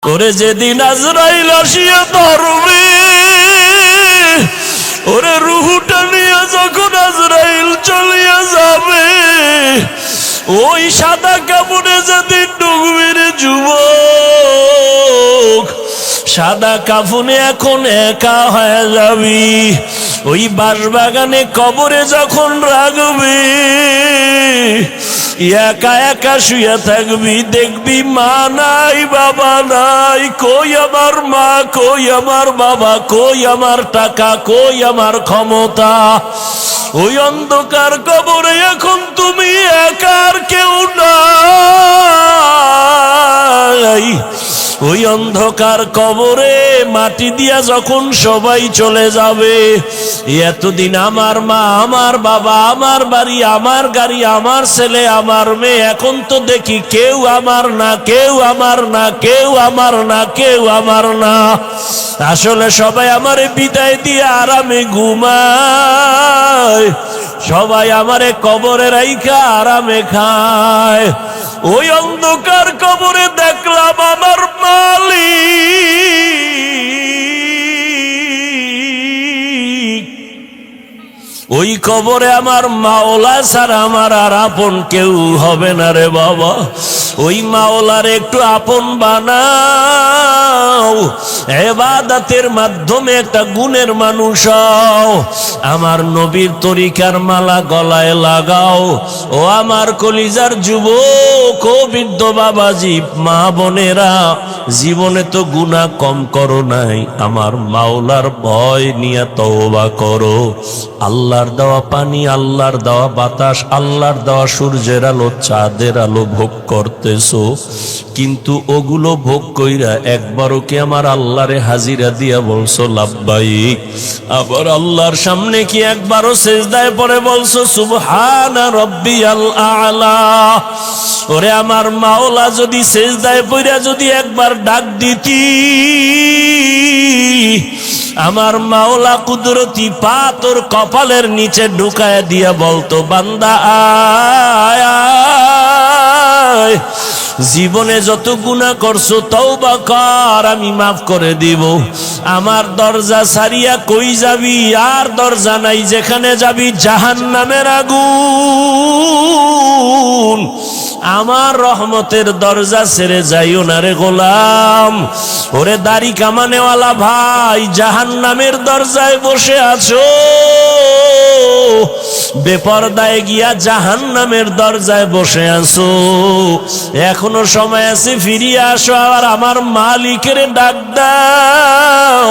ওরে যেদিন আজরাইল আসিয়া ধরবে, ওরে রুহুটা নিয়ে যখন আজরাইল চলিয়া যাবে, ওই সাদা কাপড়ে যেদিন ঢুকবে রে যুবক, সাদা কাফনে এখন একা হয়ে যাবি। ওই বাঁশবাগানে কবরে যখন রাখবে, একা একা শুয়ে থাকবি, দেখবি মা নাই বাবা নাই, কই আমার মা, কই আমার বাবা, কই আমার টাকা, কই আমার ক্ষমতা। ওই অন্ধকার কবরে এখন তুমি একা, আর কেউ নাই। ওই অন্ধকার কবরে মাটি দিয়া যখন সবাই চলে যাবে, এতদিন আমার মা, আমার বাবা, আমার বাড়ি, আমার গাড়ি, আমার ছেলে, আমার মেয়ে, এখন তো দেখি কেউ আমার না, কেউ আমার না, কেউ আমার না, কেউ আমার না। আসলে সবাই আমারে বিদায় দিয়ে আরামে ঘুমায়, সবাই আমারে কবরে রাইখা আরামে খায়। ওই অন্ধকার কবরে দেখলাম আমার মালিক, ওই কবরে আমার মাওলা ছাড়া আমার আর আপন কেউ হবে না রে বাবা। ওই মাওলার একটু আপন বানাও, ইবাদতের মাধ্যমে একটা গুণের মানুষ হও, আমার নবীর তরিকার মালা গলায় লাগাও। ও আমার কলিজার যুবক, ও বৃদ্ধ বাবাজি, মা বোনেরা, জীবনে তো গুনাহ কম করো নাই, আমার মাওলার ভয় নিয়ে তওবা করো। আল্লাহর দেওয়া পানি, আল্লাহর দেওয়া বাতাস, আল্লাহর দেওয়া সূর্যের আলো, চাঁদের আলো ভোগ করতেছো, কিন্তু ওগুলো ভোগ কইরা একবারও কি আমার আল্লাহরে হাজিরা দিয়া বলছো লাব্বাইক? আবার আল্লাহর সামনে কি একবারও সেজদায় পড়ে বলছো সুবহানা রাব্বিয়াল আ'লা? ওরে আমার মাওলা, যদি সেজদায় পড়া যদি একবার ডাক দিতি, আমার মাওলা কুদরতি পা তোর কপালের নিচে ঢুকায় দিয়া বলতো, বান্দা আয় আয়, জীবনে যত গুনাহ করছো তওবা কর, আমি মাফ করে দিব। আমার দরজা ছাড়িয়া কই যাবি? আর দরজা নাই, যেখানে যাবি জাহান্নামের আগুন। আমার রহমতের দরজা ছেড়ে যাইও না রে গোলাম। ওরে দাড়ি কামানেওয়ালা ভাই, জাহান্নামের দরজায় বসে আছো, বেপরদায় গিয়া জাহান্নামের দরজায় বসে আছো। এখনো সময় আছে, ফিরিয়ে আসো, আর আমার মালিকের ডাক দাও,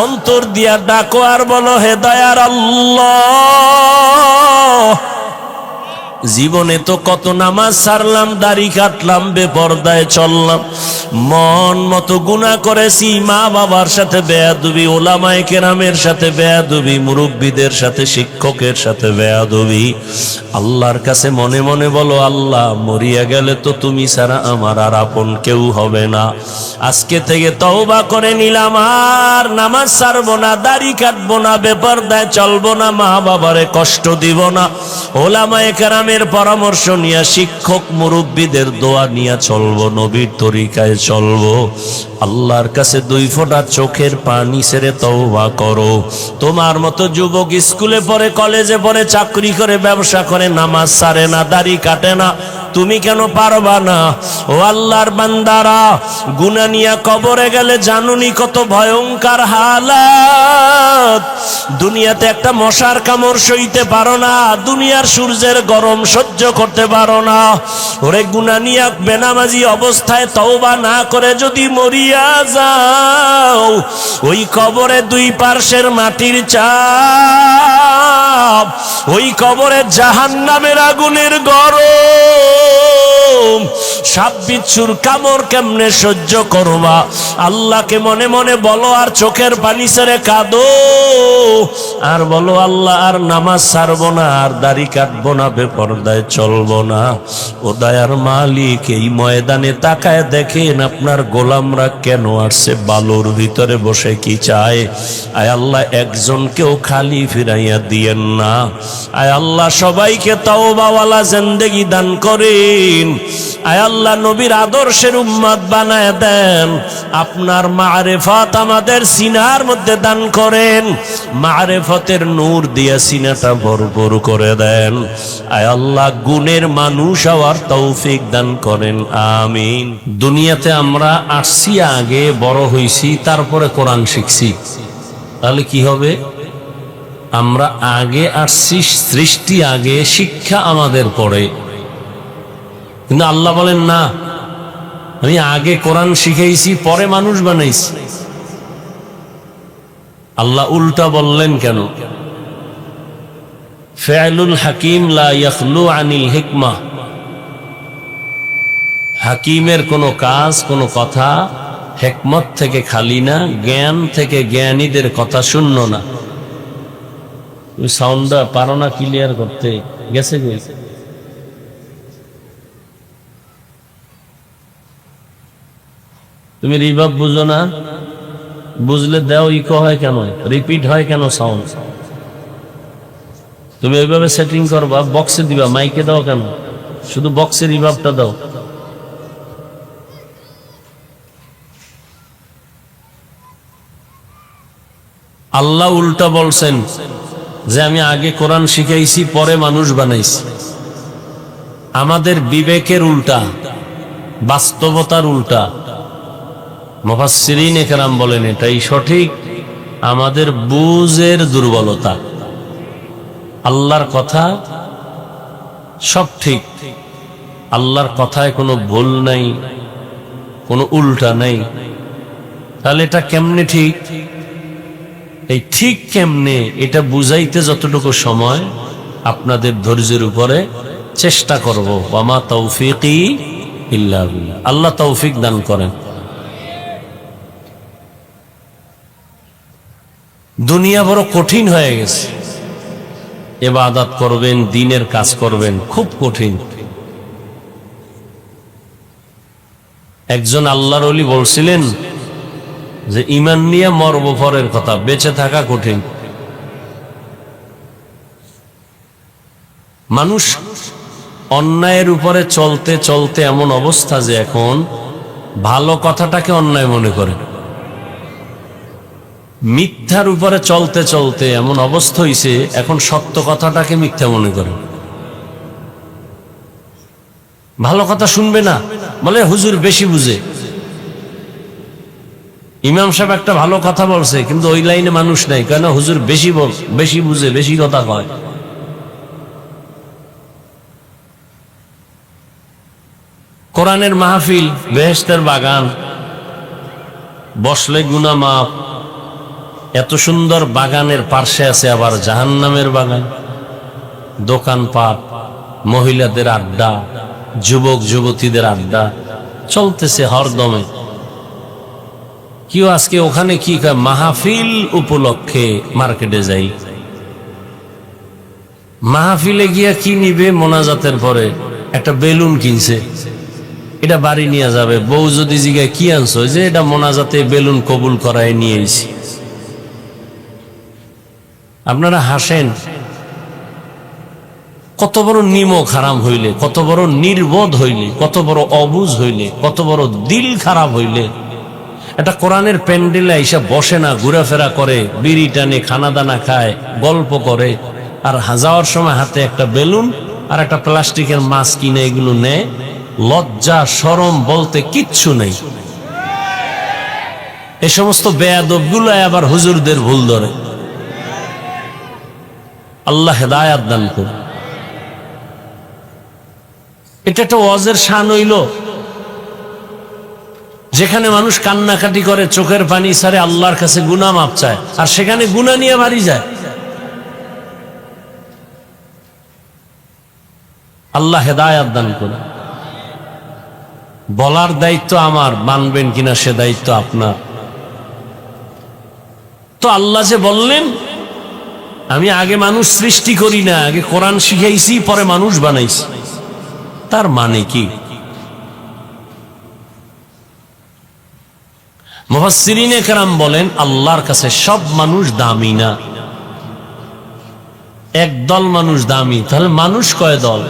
অন্তর দিয়া ডাকো আর বলো, হে দয়ার আল্লাহ, জীবনে তো কত নামাজ ছাড়লাম, দাড়ি কাটলাম, বেপরদায় চললাম, মন মতো গুনাহ করেছি, মা বাবার সাথে বেয়াদবি, ওলামায়ে কেরামের সাথে বেয়াদবি, মুরব্বীদের সাথে, শিক্ষকের সাথে বেয়াদবি। আল্লাহর কাছে মনে মনে বলো, আল্লাহ, মরিয়া গেলে তো তুমি ছাড়া আমার আর আপন কেউ হবে না। আজকে থেকে তওবা করে নিলাম, আর নামাজ ছাড়বো না, দাড়ি কাটবো না, বেপরদায় চলবো না, মা বাবারে কষ্ট দিব না, ওলামায়ে কেরামের পরামর্শ নিয়ে, শিক্ষক মুরব্বীদের দোয়া নিয়ে চলবো, নবীর তরিকায় চলবো। আল্লাহর কাছে দুই ফোঁটা চোখের পানি ছেড়ে তওবা করো। তোমার মতো যুবক স্কুলে পড়ে, কলেজে পড়ে, চাকরি করে, ব্যবসা করে, নামাজ ছাড়ে না, দাড়ি কাটে না, তুমি কেন পারবা না? ও আল্লাহর বান্দারা, গুনাহ নিয়ে কবরে গেলে জানুনি কত ভয়ঙ্কর হালাত। দুনিয়াতে একটা মশার কামড় সইতে পারো না, দুনিয়ার সূর্যের গরম সহ্য করতে পারো না। ওরে গুনাহ নিয়ে বেনামাজি অবস্থায় তওবা না করে যদি মরিয়া যাও, ওই কবরে দুই পার্শ্বের মাটির চাপ, ওই কবরে জাহান্নামের আগুনের গরম, সাপ বিচ্ছুর কামড় কেমনে সহ্য করবা? আল্লাহকে মনে মনে বলো, আর চোখের পানি ছেড়ে কাঁদো, আর বলো, আল্লাহ, আর নামাজ ছাড়বো না, আর দাড়ি কাটবো না, বেপরদায় চলবো না। ও দয়ার মালিক, এই ময়দানে তাকায় দেখেন আপনার গোলামরা কেন আসছে, বালুর ভিতরে বসে কি চায়? আয় আল্লাহ, একজনকেও খালি ফিরাইয়া দিয়েন না। না। আয় আল্লাহ সবাইকে তাওবাওয়ালা জিন্দেগি দান করেন। আয় আল্লাহ নবীর আদর্শের উম্মত বানায় দেন। আপনার মারেফত আমাদের সিনার মধ্যে দান করেন, মারেফতের নূর দিয়ে সিনাটা ভরপুর করে দেন। আয় আল্লাহ গুণের মানুষ হওয়ার তৌফিক দান করেন, আমিন। দুনিয়াতে আমরা আসছি আগে, বড় হইছি, তারপরে কোরআন শিখছি, তাহলে কি হবে? আমরা আগে আসছি, সৃষ্টি আগে, শিক্ষা আমাদের পরে। কিন্তু আল্লাহ বলেন না, আমি আগে কোরআন শিখাইছি, পরে মানুষ বানাইছি। আল্লাহ উল্টা বললেন কেন? ফিআলুল হাকিম লা ইয়াখলু আনিল হিকমা। হাকিমের কোনো কাজ, কোনো কথা হিকমত থেকে খালি না, জ্ঞান থেকে জ্ঞানীদের কথা শূন্য না। তুমি সাউন্ডটা পারো না ক্লিয়ার করতে? গেছে গেছে। তুমি রিভার্ব বুঝো না? বুঝলে দাও, ইকো হয় কেন, রিপিট হয় কেন সাউন্ড? তুমি ওইভাবে সেটিং করবা, বক্সে দিবা, মাইকে দাও কেন? শুধু বক্সে রিভার্বটা দাও। আল্লাহ উল্টা বলছেন যে আমি আগে কোরআন শিখাইছি, পরে মানুষ বানাইছি। আমাদের বিবেকের উল্টা, বাস্তবতার উল্টা। মুফাসসিরিনে কেরাম বলেন এটাই সঠিক। আমাদের বুঝের দুর্বলতা। আল্লাহর কথা সব ঠিক, আল্লাহর কথায় কোনো ভুল নাই, কোনো উল্টা নাই। তাহলে এটা কেমনে ঠিক? এই ঠিক কেমনে এটা বুঝাইতে যতটুকু সময় আপনাদের ধৈর্যের উপরে চেষ্টা করব। ওয়ামা তৌফিকি ইল্লা বিল্লাহ। আল্লাহ তৌফিক দান করেন। দুনিয়া বড় কঠিন হয়ে গেছে। ইবাদত করবেন, দ্বীনের কাজ করবেন, খুব কঠিন। একজন আল্লাহর ওলি বলছিলেন যে ঈমান নিয়ে মরব পরের কথা, বেঁচে থাকা কঠিন। মানুষ অন্যায়ের উপরে চলতে চলতে এমন অবস্থা যে এখন ভালো কথাটাকে অন্যায় মনে করে। মিথ্যার উপরে চলতে চলতে এমন অবস্থা হইছে এখন সত্য কথাটাকে মিথ্যা মনে করে। ভালো কথা শুনবে না, বলে হুজুর বেশি বুঝে। ইমাম সাহেব একটা ভালো কথা বলছে, কিন্তু ওই লাইনে মানুষ নাই, কেন? হুজুর বেশি বুঝে, বেশি কথা কয়। কোরআনের মাহফিল বেহেশতের বাগান, বসলে গুনাহ মাফ। এত সুন্দর বাগানের পার্শ্বে আছে আবার জাহান্নামের বাগান। দোকানপাট, মহিলাদের আড্ডা, যুবক যুবতীদের আড্ডা চলতেছে হরদমে। কেউ আজকে ওখানে কি কয়, মাহফিল উপলক্ষে মার্কেটে যাই। মাহফিলে গিয়া কি নিবে? মোনাজাতের পরে একটা বেলুন কিনছে, এটা বাড়ি নিয়ে যাবে। বউ যদি জিগায় কি আনছো, যে এটা মোনাজাতে বেলুন কবুল করায় নিয়ে আইছি। আপনারা হাসেন, কত বড় নিমক হারাম হইলে, কত বড় নির্বোধ হইলে, কত বড় অবুঝ হইলে, কত বড় দিল খারাপ হইলে এটা কোরআনের প্যান্ডেলে এসে বসে না, ঘোরাফেরা করে, বিড়ি টানে, খানা দানা খায়, গল্প করে, আর যাওয়ার সময় হাতে একটা বেলুন আর একটা প্লাস্টিকের মাছ কিনে এগুলো নেয়। লজ্জা শরম বলতে কিচ্ছু নেই। এই সমস্ত বেয়াদবগুলো আবার হুজুরদের ভুল ধরে। আল্লাহ হেদায়াত দান করুন। এটা একটা ওয়াজের শান হইল, যেখানে মানুষ কান্নাকাটি করে, চোখের পানি ছাড়ে, আল্লাহর কাছে গুনাহ মাপ চায়, আর সেখানে গুনাহ নিয়ে বাড়ি যায়। আল্লাহ হেদায়াত দান করুন। বলার দায়িত্ব আমার, মানবেন কিনা সে দায়িত্ব আপনার। তো আল্লাহ যে বললেন আমি আগে মানুষ সৃষ্টি করি না, আগে কোরআন শিখাইছি, পরে মানুষ বানাইছি, তার মানে কি? মুফাসসিরিনে কেরাম বলেন আল্লাহর কাছে সব মানুষ দামি না। একদল মানুষ দামি, তাহলে মানুষ কয় দল?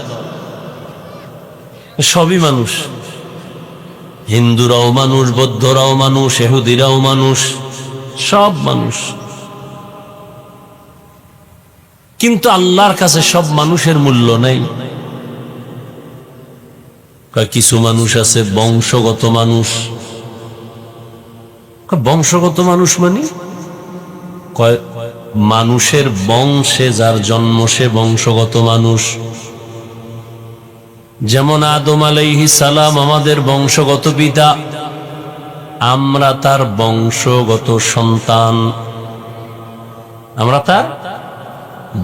সবই মানুষ। হিন্দুরাও মানুষ, বৌদ্ধরাও মানুষ, ইহুদিরাও মানুষ, সব মানুষ। কিন্তু আল্লাহর কাছে সব মানুষের মূল্য নেই। কিছু মানুষ আছে বংশগত মানুষ। বংশগত মানুষ মানে কয় মানুষের বংশে যার জন্ম সে বংশগত মানুষ। যেমন আদম আলাইহিস সালাম আমাদের বংশগত পিতা, আমরা তার বংশগত সন্তান, আমরা তার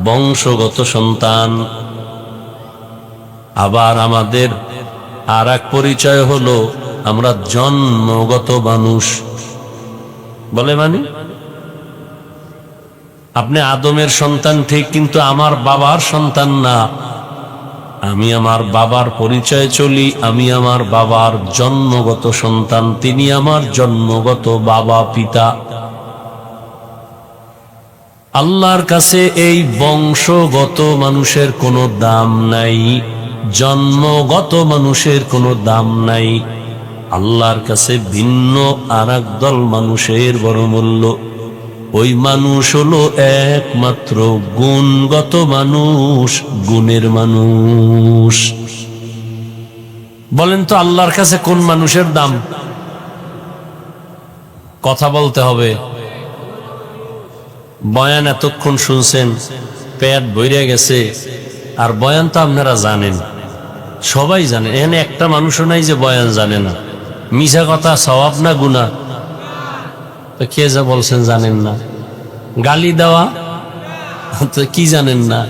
বংশগত সন্তান। আবার আমাদের আর এক পরিচয় হলো আমরা জন্মগত মানুষ। বলে মানে আপনি আদমের সন্তান ঠিক, কিন্তু আমার বাবার সন্তান না। আমি আমার বাবার পরিচয় চলি, আমি আমার বাবার জন্মগত সন্তান, তিনি আমার জন্মগত বাবা পিতা। আল্লাহর কাছে এই বংশগত মানুষের কোনো দাম নাই, জন্মগত মানুষের কোনো দাম নাই। আল্লাহর কাছে ভিন্ন আর এক দল মানুষের বড় মূল্য। ওই মানুষ হলো একমাত্র গুণগত মানুষ, গুণের মানুষ। বলেন তো আল্লাহর কাছে কোন মানুষের দাম? কথা বলতে হবে। বয়ান এতক্ষণ শুনছেন, পেট ভরে গেছে, আর বয়ান তো আপনারা জানেন, সবাই জানেন। এখানে একটা মানুষও নাই যে বয়ান জানে না। মিছা কথা সওয়াব না গুনাহ? তো কে যা বলছেন জানেন না? গালি দেওয়া তো কি জানেন না?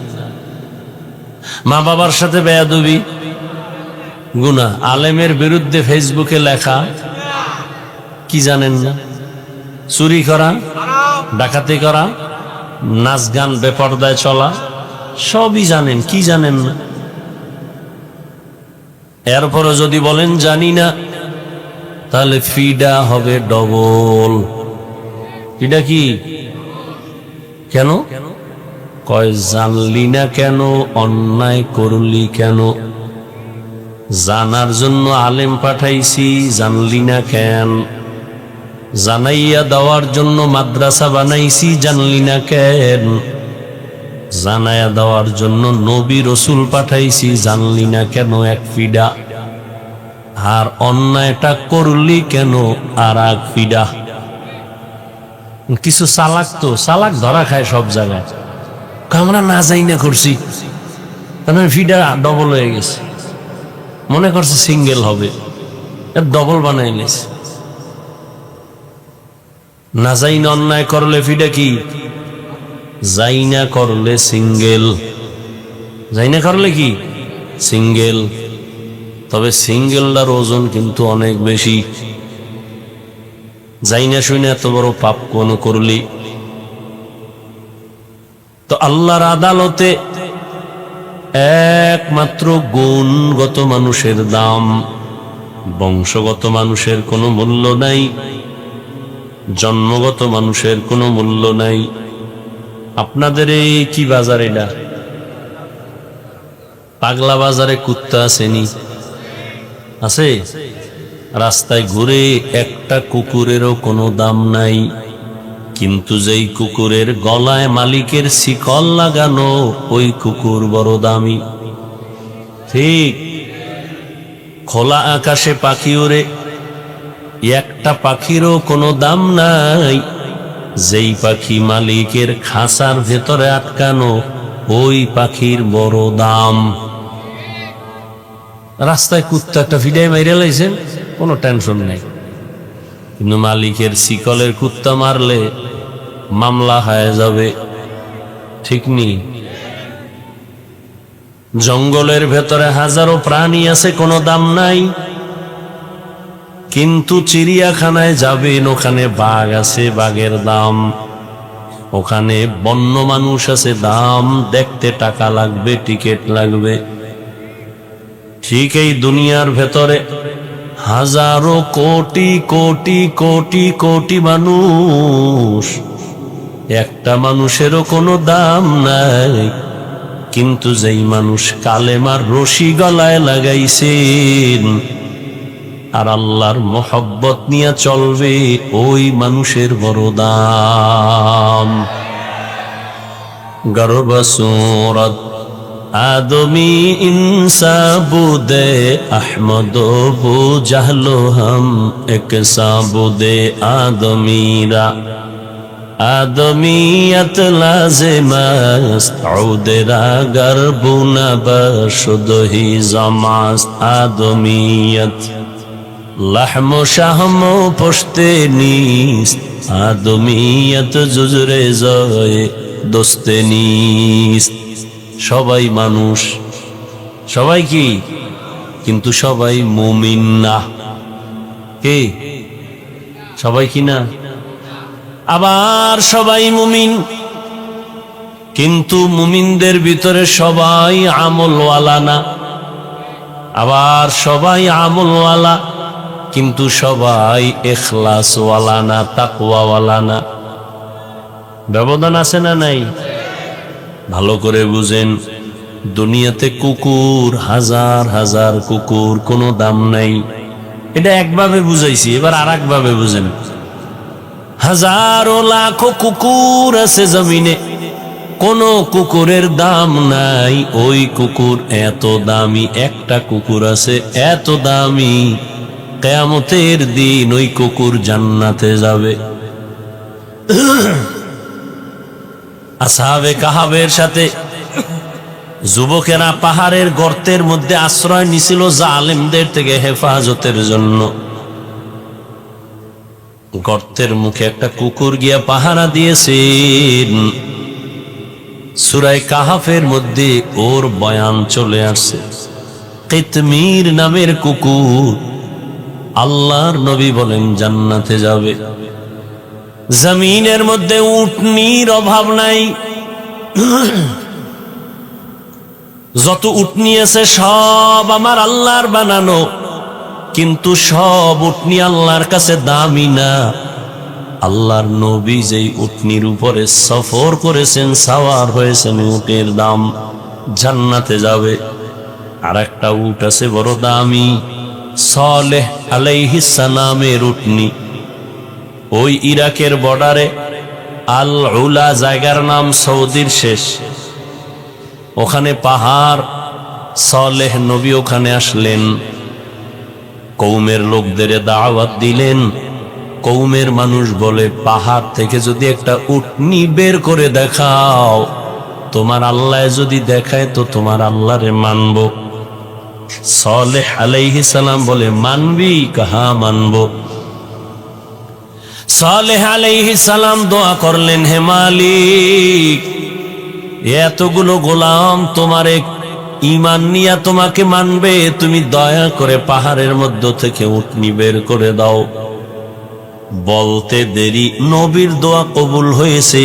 মা বাবার সাথে বেয়াদবি গুনাহ। আলেমের বিরুদ্ধে ফেসবুকে লেখা কি জানেন না? চুরি করা, ডাকাতি করা, নাচ গান বেপরদায় চলা, সবই জানেন। কি জানেন না? এরপরও যদি বলেন জানি না, তাহলে ফিডা হবে ডবল। ফিডা কি? কেন? কয় জানলি না কেন, অন্যায় করলি কেন? জানার জন্য আলেম পাঠাইছি, জানলি না কেন? জানাইয়া দেওয়ার জন্য মাদ্রাসা বানাইছি, জানলি না কেন? জানাইয়া দেওয়ার জন্য নবী রসুল পাঠাইছি, জানলি না কেন? এক ফিডা। আর অন্যায়টা করলি কেন? আর এক ফিডা। কিছু চালাক তো চালাক ধরা খায় সব জায়গায়। আমরা না যাই না করছি, কারণ ফিডা ডবল হয়ে গেছে। মনে করছে সিঙ্গেল হবে, ডবল বানাই নিয়েছে। না যাই না অন্যায় করলে ফিডা কি? যাই না করলে সিঙ্গেল। যাই না করলে কি? সিঙ্গেল। তবে সিঙ্গেলটার ওজন কিন্তু অনেক বেশি। যাই না শুনে এত বড় পাপ কোন করলি? তো আল্লাহর আদালতে একমাত্র গুণগত মানুষের দাম, বংশগত মানুষের কোনো মূল্য নাই, জন্মগত মানুষের কোনো মূল্য নাই। আপনাদের এই কি বাজার? এটা পাগলা বাজারে কুত্তা আসেনি? আছে? রাস্তায় ঘুরে একটা কুকুরেরও কোনো দাম নাই, কিন্তু যেই কুকুরের গলায় মালিকের শিকল লাগানো, ওই কুকুর বড় দামি। ঠিক খোলা আকাশে পাখি ওড়ে, একটা পাখিরও কোনো দাম নাই, যেই পাখি মালিকের খাঁচার ভেতরে আটকানো, ওই পাখির বড় দাম। রাস্তায় কুত্তা একটা ফিডাই মাইরে লাইছেন, কোনো টেনশন নেই, কিন্তু মালিকের শিকলের কুত্তা মারলে মামলা হয়ে যাবে। ঠিক নি? জঙ্গলের ভেতরে হাজারো প্রাণী আছে, কোনো দাম নাই, কিন্তু চিড়িয়াখানায় যাবেন, ওখানে বাঘ আছে, বাঘের দাম। ওখানে বন্য মানুষ আছে, দাম, দেখতে টাকা লাগবে, টিকিট লাগবে। ঠিক এই দুনিয়ার ভেতরে হাজারো কোটি কোটি কোটি কোটি মানুষ, একটা মানুষেরও কোনো দাম নাই, কিন্তু যেই মানুষ কালেমার রশি গলায় লাগাইছেন আর আল্লাহর মোহব্বত নিয়ে চলবে, ওই মানুষের বড় দাম। গর্ব সুরত आदमी इंसा बुदे अहमद बु जहलो हम एक साबुदे आदमीरा आदमीयत लाज़िमस्त औदेरा गर्बुना बशुद ही जमास्त आदमीयत लहमो शाहमो पुश्ते नीस्त आदमीयत जुजरे ज़ोए दोस्ते नीस्त। সবাই মানুষ, সবাই কি, কিন্তু সবাই মুমিন না। কে? সবাই কি না? আবার সবাই মুমিন, কিন্তু মুমিনদের ভিতরে সবাই আমলওয়ালা না। আবার সবাই আমলওয়ালা, কিন্তু সবাই ইখলাসওয়ালা না, তাকওয়াওয়ালা না। ব্যবধান আছে না নাই? ভালো করে বুঝেন, দুনিয়াতে কুকুর, হাজার হাজার কুকুর, কোনো দাম নাই। এটা একভাবে বুঝাইছি, এবার আর একভাবে বুঝেন। হাজারো লাখো কুকুর আছে জমিনে, কোনো কুকুরের দাম নাই। ওই কুকুর এত দামি, একটা কুকুর আছে এত দামি, কিয়ামতের দিন ওই কুকুর জান্নাতে যাবে। আসহাবে কাহাবের সাথে যুবকেরা পাহাড়ের গর্তের মধ্যে আশ্রয় নিছিল জালেমদের থেকে হেফাজতের জন্য। গর্তের মুখে একটা কুকুর গিয়া পাহারা দিয়েছেন। সূরা কাহাফের মধ্যে ওর বয়ান চলে আসছে। কিতমির নামের কুকুর, আল্লাহর নবী বলেন জান্নাতে যাবে। জমিনের মধ্যে উটনির অভাব নাই, যত উটনি আছে সব আমার আল্লাহর বানানো, কিন্তু সব উটনি আল্লাহর কাছে দামি না। আল্লাহর নবী যেই উটনির উপরে সফর করেছেন, সাওয়ার হয়েছেন, উটের দাম জান্নাতে যাবে। আর একটা উট আছে বড় দামি, সালেহ আলাইহিস সালামের উটনি। ওই ইরাকের বর্ডারে আল উলা জায়গার নাম, সৌদির শেষ, ওখানে পাহাড়। সালেহ নবী ওখানে আসলেন, কওমের লোকদের দাওয়াত দিলেন। কওমের মানুষ বলে, পাহাড় থেকে যদি একটা উটনি বের করে দেখাও, তোমার আল্লাহ যদি দেখায় তো তোমার আল্লাহরে মানব। সালেহ আলাইহিস সালাম বলে, মানবি? কাহা মানব। সালেহ আলাইহিস সালাম দোয়া করলেন, হে মালিক, এতগুলো গোলাম তোমারে ঈমান নিয়া তোমাকে মানবে, তুমি দয়া করে পাহাড়ের মধ্য থেকে উটনি বের করে দাও। বলতে দেরি নবীর দোয়া কবুল হয়েছে।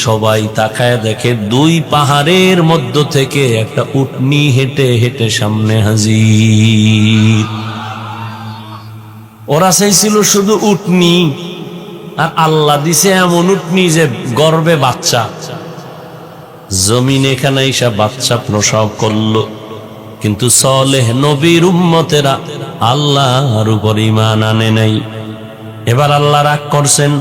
সবাই তাকায় দেখে, দুই পাহাড়ের মধ্য থেকে একটা উটনি হেঁটে হেঁটে সামনে হাজির। ওরা চাইছিল শুধু উটনি, আর আল্লাহ দিছে এমন উটনি যে গর্বে বাচ্চা। জমিন এখানে এসে বাচ্চা প্রসব করলো। কিন্তু সালেহ নবীর উম্মতেরা আল্লাহর উপর ঈমান আনে নাই। এবার আল্লাহ রাগ করছেন,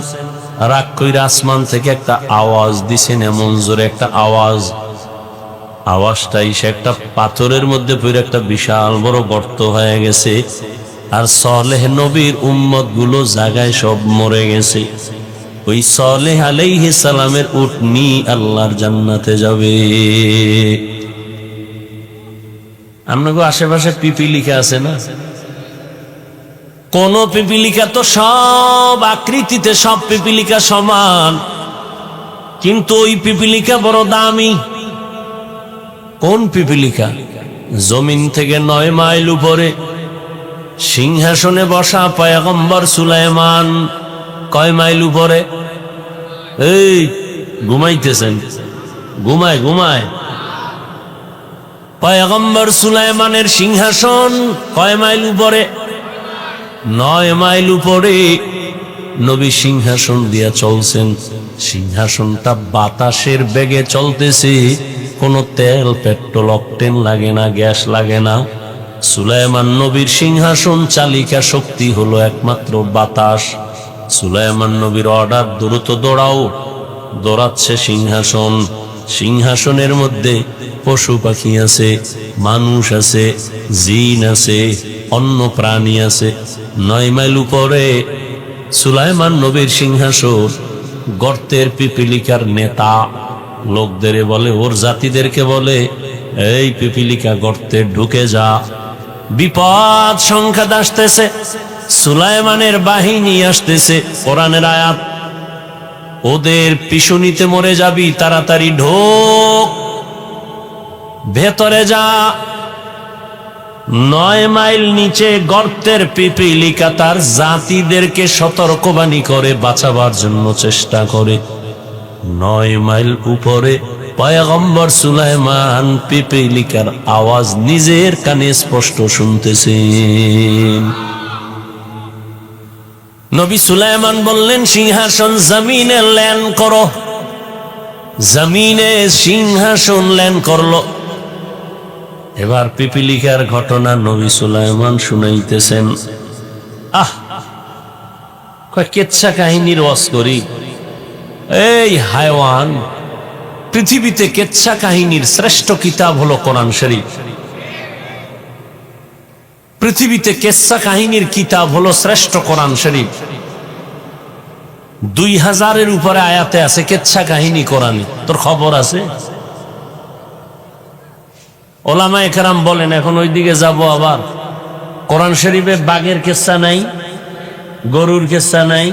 রাগ কইরা আসমান থেকে একটা আওয়াজ দিছেন, এমন জোরে একটা আওয়াজ। আওয়াজটা এসে একটা পাথরের মধ্যে পড়ে একটা বিশাল বড় গর্ত হয়ে গেছে। আর সালেহ নবীর উম্মত গুলো জায়গায় সব মরে গেছে। ওই সালেহ আলাইহিস সালামের উটনি আল্লাহর জান্নাতে যাবে। আপনাকে আশেপাশে পিপিলিকা আছে না? কোন পিপিলিকা তো সব আকৃতিতে সব পিপিলিকা সমান, কিন্তু ওই পিপিলিকা বড় দামি। কোন পিপিলিকা? জমিন থেকে 9 মাইল উপরে সিংহাসনে বসা পয়গম্বর সুলাইমান। কয় মাইল উপরে? এই ঘুমাইতেছেন? ঘুমায় ঘুমায়। পয়গম্বর সুলাইমানের সিংহাসন কয় মাইল উপরে? 9 মাইল উপরে। নবী সিংহাসন দিয়া চলছেন, সিংহাসনটা বাতাসের বেগে চলতেছে। কোনো তেল, পেট্রোল, অকটেন লাগে না, গ্যাস লাগে না। সুলাইমান নবীর সিংহাসন চালিকা শক্তি হলো একমাত্র বাতাস। সুলাইমান নবীর অর্ডার, দ্রুত দৌড়াও। দৌড়াচ্ছে সিংহাসন। সিংহাসনের মধ্যে পশু পাখি আছে, মানুষ আছে, জিন আছে, অন্য প্রাণী আছে। 9 মাইল উপরে সুলাইমান নবীর সিংহাসন। গর্তের পিপিলিকার নেতা লোকদের বলে, ওর জাতিদেরকে বলে, এই পিপিলিকা গর্তে ঢুকে যা, বিপদ সংখ্যাত আসতেছে, সুলাইমানের বাহিনী আসতেছে। কোরআনের আয়াত, ওদের পিছুনিতে মরে যাবি, তাড়াতাড়ি ঢোক, ভেতরে যা। 9 মাইল নিচে গর্তের পিপিলিকা তার জাতিদেরকে সতর্কবাণী করে, বাঁচাবার জন্য চেষ্টা করে। 9 মাইল উপরে পয়গম্বর সুলাইমান পিপিলিকার আওয়াজ নিজের কানে স্পষ্ট শুনতেছেন। নবী সুলাইমান বললেন, সিংহাসন জমিনে ল্যান্ড করো। জমিনে সিংহাসন ল্যান্ড করলো। এবার পিপিলিকার ঘটনা নবী সুলাইমান শুনাইতেছেন। কেচ্ছা কাহিনীর ওয়াজ করি। এই হায়ওয়ান, পৃথিবীতে কেচ্ছা কাহিনীর শ্রেষ্ঠ কিতাব হলো কোরআন শরীফ। পৃথিবীতে কেচ্ছা কাহিনীর কিতাব হলো শ্রেষ্ঠ কোরআন শরীফ। 2000-এর উপরে আয়াতে আছে কেচ্ছা কাহিনী কোরআনে। তোর খবর আছে? ওলামায়ে কেরাম বলেন, এখন ওইদিকে যাব আবার। কোরআন শরীফে বাঘের কেচ্ছা নাই, গরুর কেচ্ছা নাই,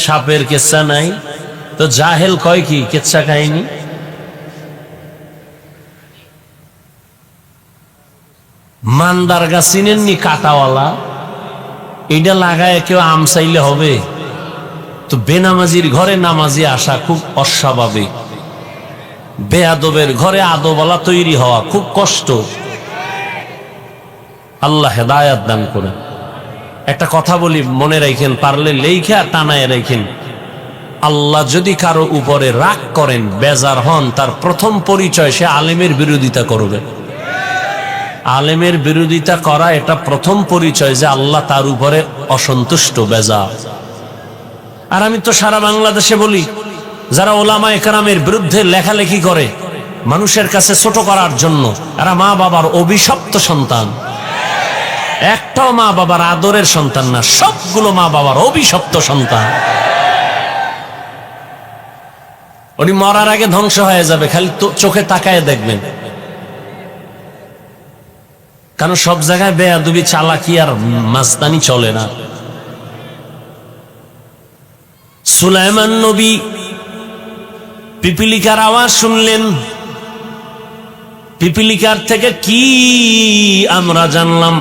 সাপের কেচ্ছা নাই, তো জাহেল কয় কি কেচ্ছা কাহিনী? মান্দার গাছ চিনেননি, কাটাওয়ালা, এটা লাগায় কেউ আম চাইলে হবে? তো বেনামাজির ঘরে নামাজি আসা খুব অস্বাভাবিক। বেয়াদবের ঘরে আদবওয়ালা তৈরি হওয়া খুব কষ্ট। আল্লাহ হেদায়াত দান করেন। একটা কথা বলি, মনে রাখেন, পারলে লেখা টানায় রাখেন। আল্লাহ যদি কারো উপরে রাগ করেন, বেজার হন, তার প্রথম পরিচয় সে আলেমের বিরোধিতা করবে। আলেমের বিরোধিতা করা এটা প্রথম পরিচয় যে আল্লাহ তার উপরে অসন্তুষ্ট, বেজার। আর আমি তো সারা বাংলাদেশে বলি, যারা ওলামায়ে কেরামের বিরুদ্ধে লেখালেখি করে মানুষের কাছে ছোট করার জন্য, এরা মা বাবার অভিশপ্ত সন্তান। একটাও মা বাবার আদরের সন্তান না, সবগুলো মা বাবার অভিশপ্ত সন্তান। উনি মরার আগে ধ্বংস হয়ে যাবে, খালি চোখে তাকায় দেখবেন। কারণ সব জায়গায় বেয়াদবি, চালাকি আর মাস্তানি চলে না। সুলাইমান নবী পিপিলিকার আওয়াজ শুনলেন। পিপিলিকার থেকে কি আমরা জানলাম?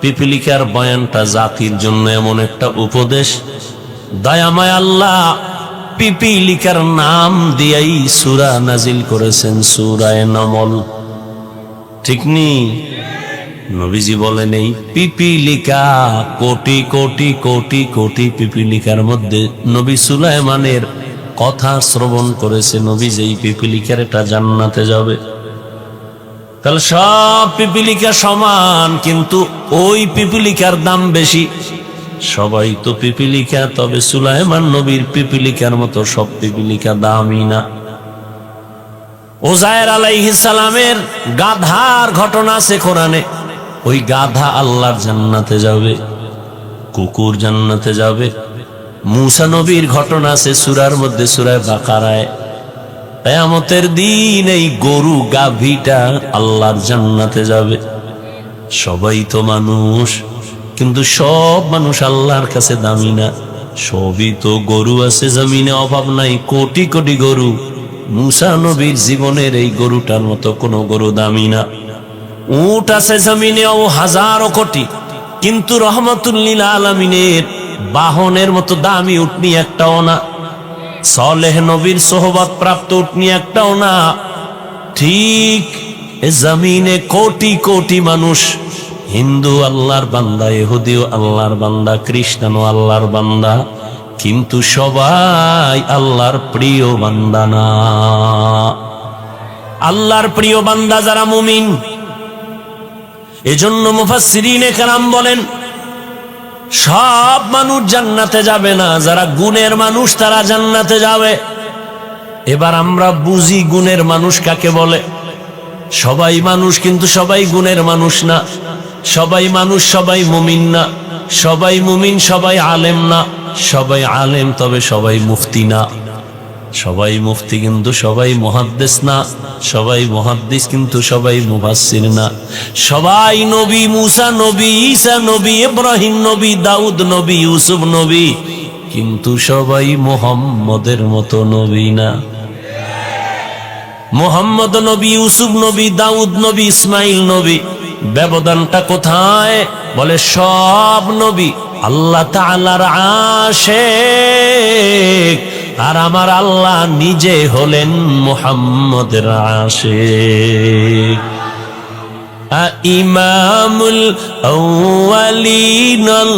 পিপিলিকার বয়ানটা জাতির জন্য এমন একটা উপদেশ, দয়াময় আল্লাহ পিপিলিকার নাম দিয়েই সূরা নাজিল করেছেন, সূরায়ে নমল। ঠিক নি? নবীজি বলেন, এই পিপিলিকা কোটি কোটি কোটি কোটি পিপিলিকার মধ্যে নবী সুলাইমানের কথা শ্রবণ করেছে। নবী যেই পিপিলিকার এটা জান্নাতে যাবে। তাহলে সব পিপিলিকা সমান, কিন্তু ওই পিপিলিকার দাম বেশি। সবাই তো পিপিলিকা, তবে সুলাইমান নবীর পিপিলিকার মতো সব পিপিলিকা দামি না। উযায়ের আলাইহিস সালামের গাধার ঘটনা আছে কোরআনে। ওই গাধা আল্লাহর জান্নাতে যাবে, কুকুর জান্নাতে যাবে। মূসা নবীর ঘটনা আছে সূরার মধ্যে, সূরা বাকারায়। কিয়ামতের দিন এই গরু গাভীটা আল্লাহর জান্নাতে যাবে। সবাই তো মানুষ, কিন্তু সব মানুষ আল্লাহর কাছে দামি না। সবই তো গরু আছে জমিনে, অভাব নাই, কোটি কোটি গরু। মূসা নবীর জীবনের এই গরুটার মতো কোনো গরু দামি না। উট আছে জমিনেও হাজারো কোটি, কিন্তু রহমাতুল লিল আলামিনের বাহনের মতো দামি উটনি একটাও না। সালেহ নবীর সোহবত প্রাপ্ত উটনি একটাও না। ঠিক এ জমিনে কোটি কোটি মানুষ, হিন্দু আল্লাহর বান্দা, ইহুদিও আল্লাহর বান্দা, খ্রিস্টানও আল্লাহর বান্দা, কিন্তু সবাই আল্লাহর প্রিয় বান্দা না। আল্লাহর প্রিয় বান্দা যারা মুমিন, এজন্য মুফাসসিরিনে কেরাম বলেন সব মানুষ জান্নাতে যাবে না, যারা গুণের মানুষ তারা জান্নাতে যাবে। এবার আমরা বুঝি গুণের মানুষ কাকে বলে। সবাই মানুষ কিন্তু সবাই গুণের মানুষ না, সবাই মানুষ সবাই মুমিন না, সবাই মুমিন সবাই আলেম না, সবাই আলেম তবে সবাই মুফতি না, সবাই মুফতি কিন্তু সবাই মুহাদ্দিস না, সবাই মুহাদ্দিস কিন্তু সবাই মুফাসসির না, সবাই নবী মুসা নবী ঈসা নবী ইব্রাহিম নবী দাউদ নবী ইউসুফ নবী, কিন্তু সবাই মুহাম্মদের মতো নবী না। মুহাম্মদ নবী, ইউসুফ নবী, দাউদ নবী, ইসমাইল নবী। ব্যবধানটা কোথায়? বলে সব নবী আল্লাহ তাআলার আশিক, আর আমার আল্লাহ নিজে হলেন মুহাম্মদের আশিক। ইমামুল আউয়ালিন আল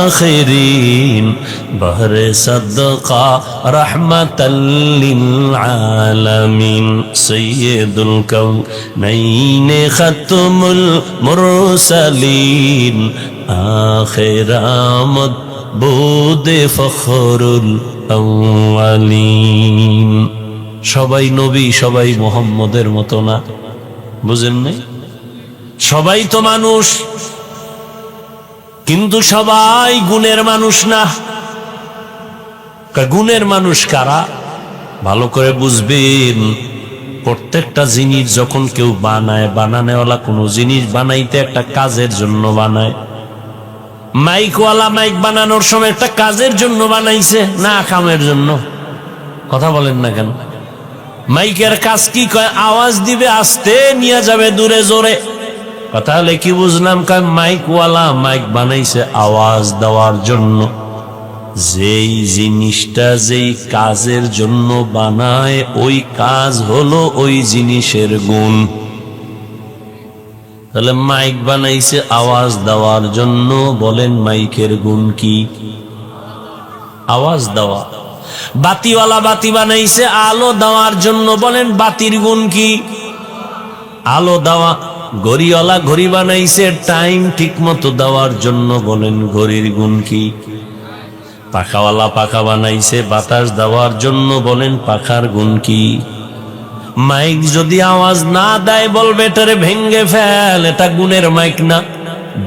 আখিরিন বহরে সাদকা রাহমাতাল লিল আলামিন সাইয়্যিদুল কাউনাইন খাতমুল মুরসালিন আখিরামত বুদে ফখরুল আউয়ালিন। সবাই নবী সবাই মুহাম্মদের মতো না, বুঝেন নাই? সবাই তো মানুষ কিন্তু সবাই গুণের মানুষ না। গুণের মানুষ কারা? ভালো করে বুঝবেন। প্রত্যেকটা জিনিস যখন কেউ বানায়, বানানেওয়ালা কোনো জিনিস বানাইতে একটা কাজের জন্য বানায়। মাইকওয়ালা মাইক বানানোর সময় একটা কাজের জন্য বানাইছে না কামের জন্য? কথা বলেন না কেন? মাইকের কাজ কি? কয় আওয়াজ দিবে, আস্তে নিয়ে যাবে দূরে জোরে। কথা হলে কি বুঝলাম? কয় মাইকওয়ালা মাইক বানাইছে আওয়াজ দেওয়ার জন্য। যেই জিনিসটা যেই কাজের জন্য বানায় ওই কাজ হলো ওই জিনিসের গুণ। তাহলে মাইক বানাইছে আওয়াজ দেওয়ার জন্য, বলেন মাইকের গুণ কি? আওয়াজ দেওয়া। বাতিওয়ালা বাতি বানাইছে আলো দেওয়ার জন্য, বলেন বাতির গুণ কি? আলো দেওয়া। ঘড়িওয়ালা ঘড়ি বানাইছে টাইম ঠিক মতো দেওয়ার জন্য, বলেন ঘড়ির গুণ কি? পাখাওয়ালা পাখা বানাইছে বাতাস দেওয়ার জন্য, বলেন পাখার গুণ কি? মাইক যদি আওয়াজ না দেয় বলবে এটারে ভেঙ্গে ফেল, এটা গুণের মাইক না।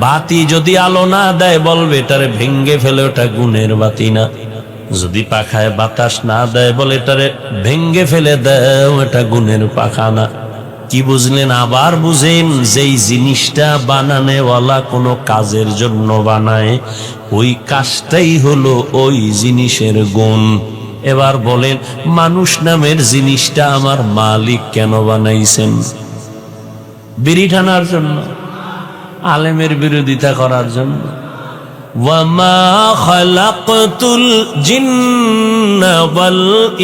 বাতি যদি আলো না দেয় বলবে এটারে ভেঙ্গে ফেলে, ওটা গুণের বাতি না। যদি পাখায় বাতাস না দেয় বলে এটারে ভেঙ্গে ফেলে দাও, এটা গুণের পাখা না। কি বুঝলেন? আবার বুঝেন, যেই জিনিসটা বানানেওয়ালা কোনো কাজের জন্য বানায় ওই কাজটাই হলো ওই জিনিসের গুণ। এবার বলেন মানুষ নামের জিনিসটা আমার মালিক কেন বানাইছেন? বিড়ি টানার জন্য? আলেমের বিরোধিতা করার জন্য? ওয়ামা খালাকতুল জিন্না ওয়াল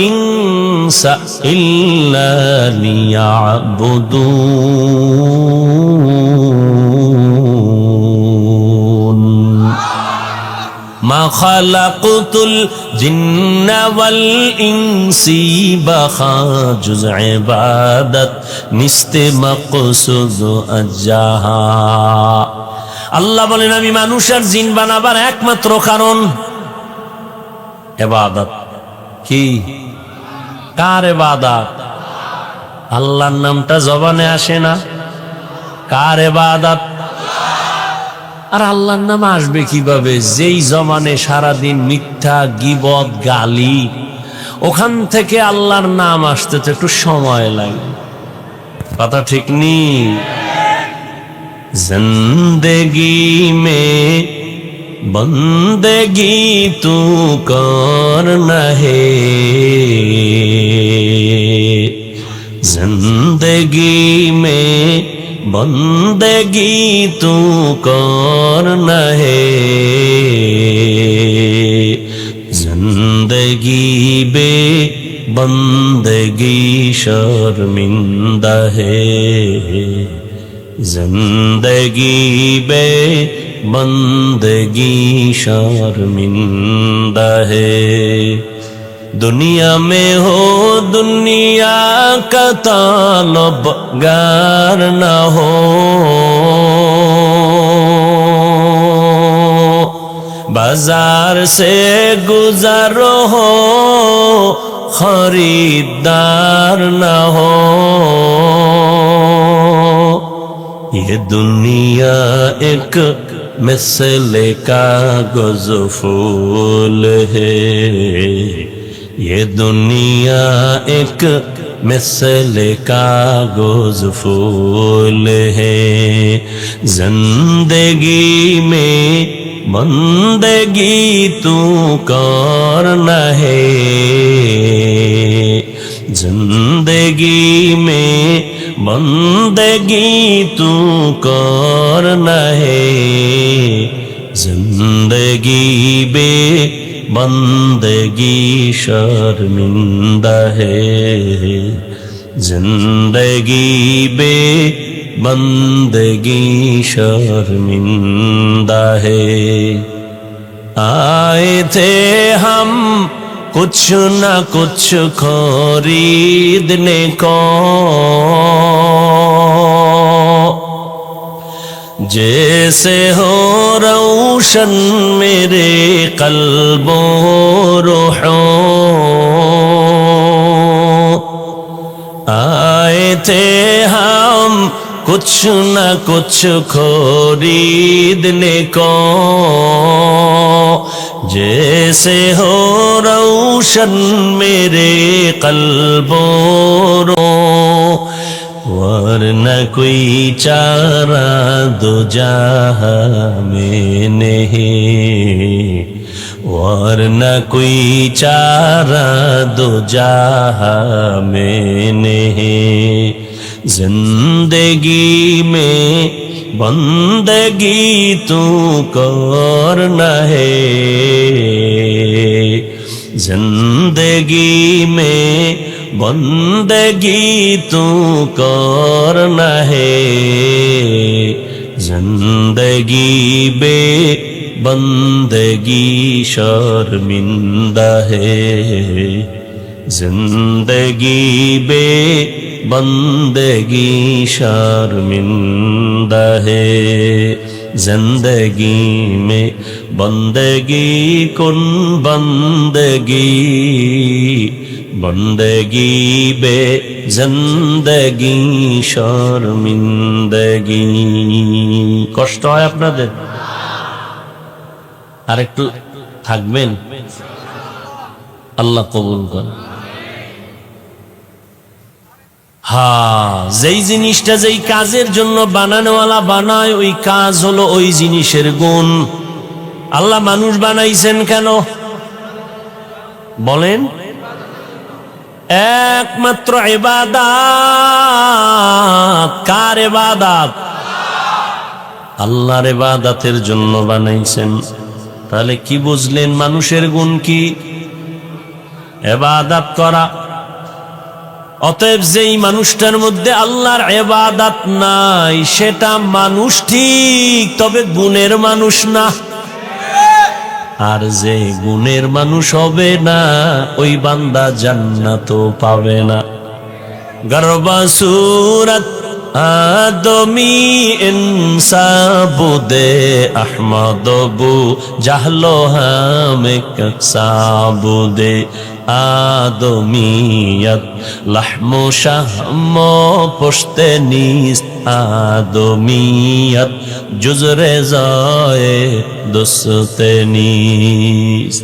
ইনসা ইল্লা লিয়াবুদুন। মা খালাকতুল জিন্না ওয়াল ইনসি বাখাজুজ ইবাদত নিস্তে মাকসুদ আজাহা। আল্লাহ বলেন আমি মানুষ আর জিন বানাবার একমাত্র কারণ ইবাদত। কি? কার ইবাদত? আল্লাহর নামটা জবানে আসে না? কার ইবাদত? আর আল্লাহর নাম আসবে কিভাবে? যেই জমানে সারাদিন মিথ্যা গীবত গালি, ওখান থেকে আল্লাহর নাম আসতে তো একটু সময় লাগে। কথা ঠিক নি? जिंदगी में बंदगी तू करना है, जिंदगी में बंदगी तू करना है, जिंदगी बे बंदगी शर्मिंदा है, जिंदगी बे बंदगी शर्मिंदा है। दुनिया में हो दुनिया का तालबगार न हो, बाजार से गुजरो हो खरीदार न हो। ये दुनिया एक मिसले कागज फूल है, ये दुनिया एक मिसले कागज फूल है। जिंदगी में बंदगी तू करना है, जिंदगी में बंदगी तू करना है। जिंदगी बे बंदगी शर्मिंदा है, जिंदगी बे बंदगी शर्मिंदा है। आए थे हम कुछ न कुछ खरीदने को, जैसे हो रोशन मेरे कल्बो रूहों। आए थे हम कुछ न कुछ खरीदने को, जैसे हो रोशन मेरे कल्बो रूहों। वरना कोई चारा दो जहां में नहीं, वरना कोई चारा दो जहां में नहीं। जिंदगी में बंदगी तू करना है, जिंदगी में बंदगी तू करना है। जिंदगी बे बंदगी शर्मिंदा है, जिंदगी बे बंदगी शर्मिंदा है। जिंदगी में बंदगी कुन बंदगी, बंदगी बे जिंदगी शर्मिंदगी। কষ্ট হয় আপনাদের? আর একটু থাকবেন, আল্লাহ কবুল করেন। হ্যাঁ, যেই জিনিসটা যেই কাজের জন্য বানানোওয়ালা বানায়, ওই কাজ হলো ওই জিনিসের গুণ। আল্লাহ মানুষ বানাইছেন কেন বলেন? একমাত্র ইবাদত। কার ইবাদত? আল্লাহর ইবাদতের জন্য বানাইছেন। তাহলে কি বুঝলেন মানুষের গুণ কি? ইবাদত করা। অতএব যেই মানুষটার মধ্যে আল্লাহর ইবাদত নাই, সেটা মানুষ ঠিক, তবে গুণের মানুষ না। আর যে গুণের মানুষ হবে না, ওই বান্দা জান্নাতও পাবে না। গরবা সুরত আদমি ইনসাবুদে আহমদবু জাহলো হামেক সাবুদে। আদমিয়ত লাহমু শাহমো পুশতে নিস, আদমিয়ত জুজরে যায় দুসতে নিস।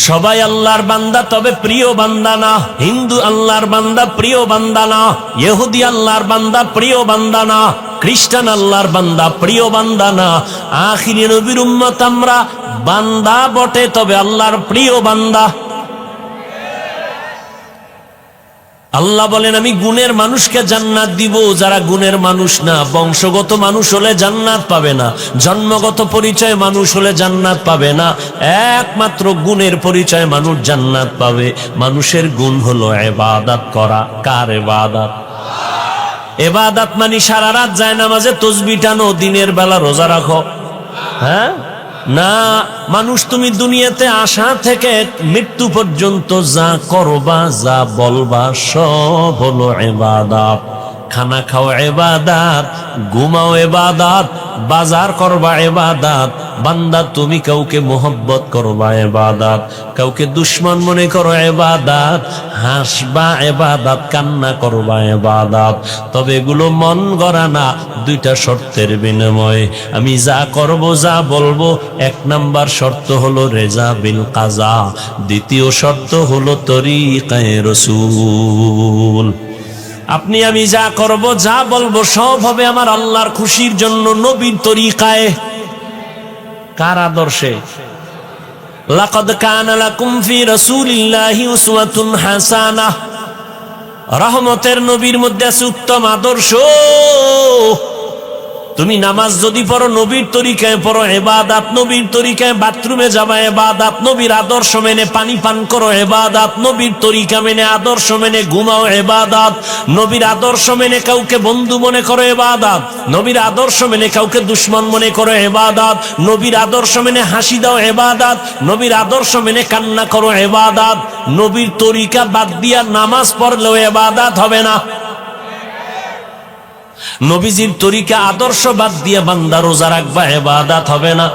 সবাই আল্লাহর বান্দা, তবে প্রিয় বান্দা না। হিন্দু আল্লাহর বান্দা, প্রিয় বান্দা না। ইহুদি আল্লাহর বান্দা, প্রিয় বান্দা না। খ্রিস্টান আল্লাহর বান্দা, প্রিয় বান্দা না। আখিরি নবীর উম্মত আমরা, বান্দা বটে তবে আল্লাহর প্রিয় বান্দা। আল্লাহ বলেন আমি গুণের মানুষকে জান্নাত দিব, যারা গুণের মানুষ না। বংশগত মানুষ হলে জান্নাত পাবে না, জন্মগত পরিচয় মানুষ হলে জান্নাত পাবে না। একমাত্র গুণের পরিচয় মানুষ জান্নাত পাবে। মানুষের গুণ হলো ইবাদত করা। কার ইবাদত? ইবাদত মানে সারা রাত যায় নামাজে তসবিহ টানো, দিনের বেলা রোজা রাখো। হ্যাঁ, না, মানুষ তুমি দুনিয়াতে আসা থেকে মৃত্যু পর্যন্ত যা করবা, যা বলবা, সব হলো ইবাদত। খানা খাও ইবাদত, ঘুমাও ইবাদত, বাজার করবা ইবাদত। বান্দা তুমি কাউকে মোহব্বত করবা ইবাদত, কাউকে দুশ্মন মনে করো ইবাদত, হাসবা ইবাদত, কান্না করবা ইবাদত। তবে এগুলো মন গড়া না, দুইটা শর্তের বিনিময়ে। আমি যা করব, যা বলবো, এক নাম্বার শর্ত হলো রেজা বিল কাজা, দ্বিতীয় শর্ত হলো তরিকায়ে রাসূল। আপনি আমি যা করব, যা বলবো, সব হবে আমার আল্লাহর খুশির জন্য, নবীর তরিকায়। কার আদর্শে? লাকাদ কানা লাকুম ফি রাসূলিল্লাহি উসওয়াতুন হাসানাহ। রহমতের নবীর মধ্যে আছে উত্তম আদর্শ। তুমি নামাজ যদি পড়ো, নবীর তরিকায় পড়ো, ইবাদত নবীর তরিকায়। বাথরুমে যাবা, ইবাদত নবীর আদর্শ মেনে। পানি পান করো, ইবাদত নবীর তরিকা মেনে, আদর্শ মেনে। ঘুমাও, ইবাদত নবীর আদর্শ মেনে। কাউকে বন্ধু মনে করো, ইবাদত নবীর আদর্শ মেনে। কাউকে দুশ্মন মনে করো, ইবাদত নবীর আদর্শ মেনে। হাসি দাও, ইবাদত নবীর আদর্শ মেনে। কান্না করো, ইবাদত নবীর তরিকা বাদ দিয়া নামাজ পড়লেও ইবাদত হবে না। নবীজির তরিকা আদর্শ বাদ দিয়ে বান্দা রোজা রাখবা, ইবাদত হবে না।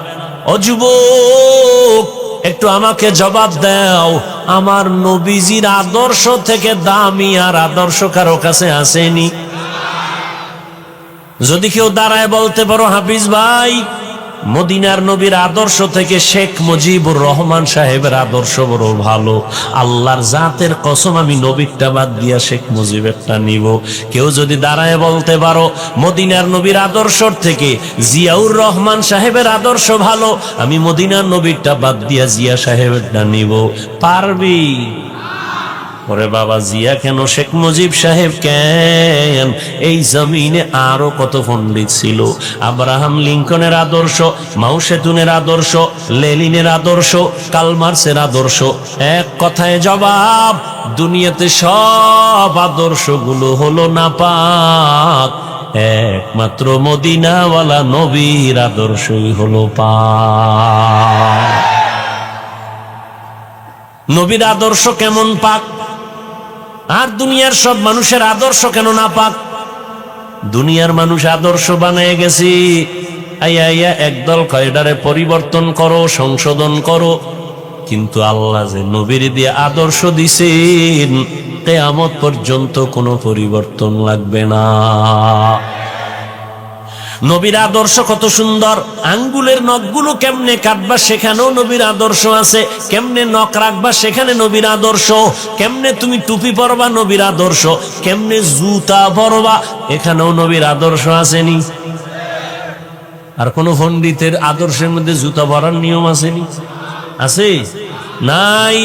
ও যুবক, একটু আমাকে জবাব দাও, আমার নবীজির আদর্শ থেকে দামি আর আদর্শ কারো কাছে আসেনি? যদি কেউ দাঁড়ায় বলতে পারো, হাফিজ ভাই, মদিনার নবীর আদর্শ থেকে শেখ মুজিবুর রহমান সাহেবের আদর্শ বড় ভালো, আল্লাহর জাতের কসম আমি নবীরটা বাদ দিয়া শেখ মুজিবেরটা নিব। কেউ যদি দাঁড়ায় বলতে পারো, মদিনার নবীর আদর্শ থেকে জিয়াউর রহমান সাহেবের আদর্শ ভালো, আমি মদিনার নবীরটা বাদ দিয়া জিয়া সাহেবেরটা নিব, পারবি? ওরে বাবা, জিয়া কেন, শেখ মুজিব সাহেব কেন? এই জমিনে আরো কত পণ্ডিত ছিল। আব্রাহাম লিঙ্কনের আদর্শ, মাও সেতুনের আদর্শ, লেনিনের আদর্শ, কালমার্সের আদর্শ। এক কথায় জবাব, দুনিয়াতে সব আদর্শগুলো হলো নাপাক, একমাত্র মদিনাওয়ালা নবীর আদর্শই হলো পাক। নবীর আদর্শ কেমন পাক? আর দুনিয়ার সব মানুষের আদর্শ কেন না পাক? দুনিয়ার মানুষ আদর্শ বানিয়ে গেছি, আইয়া আইয়া একদল কয়ডারে পরিবর্তন করো, সংশোধন করো। কিন্তু আল্লাহ যে নবীর দিয়ে আদর্শ দিছেন, কিয়ামত পর্যন্ত কোনো পরিবর্তন লাগবে না। নবীর আদর্শ কত সুন্দর। আঙ্গুলের নখগুলো কেমনে কাটবা, সেখানেও নবীর আদর্শ আছে। কেমনে নখ রাখবা, সেখানে নবীর আদর্শ। কেমনে তুমি টুপি পরবা, নবীর আদর্শ। কেমনে জুতা পরবা, এখানেও নবীর আদর্শ আসেনি? আর কোন পণ্ডিতের আদর্শের মধ্যে জুতা পরার নিয়ম আসেনি? আছে? নাই।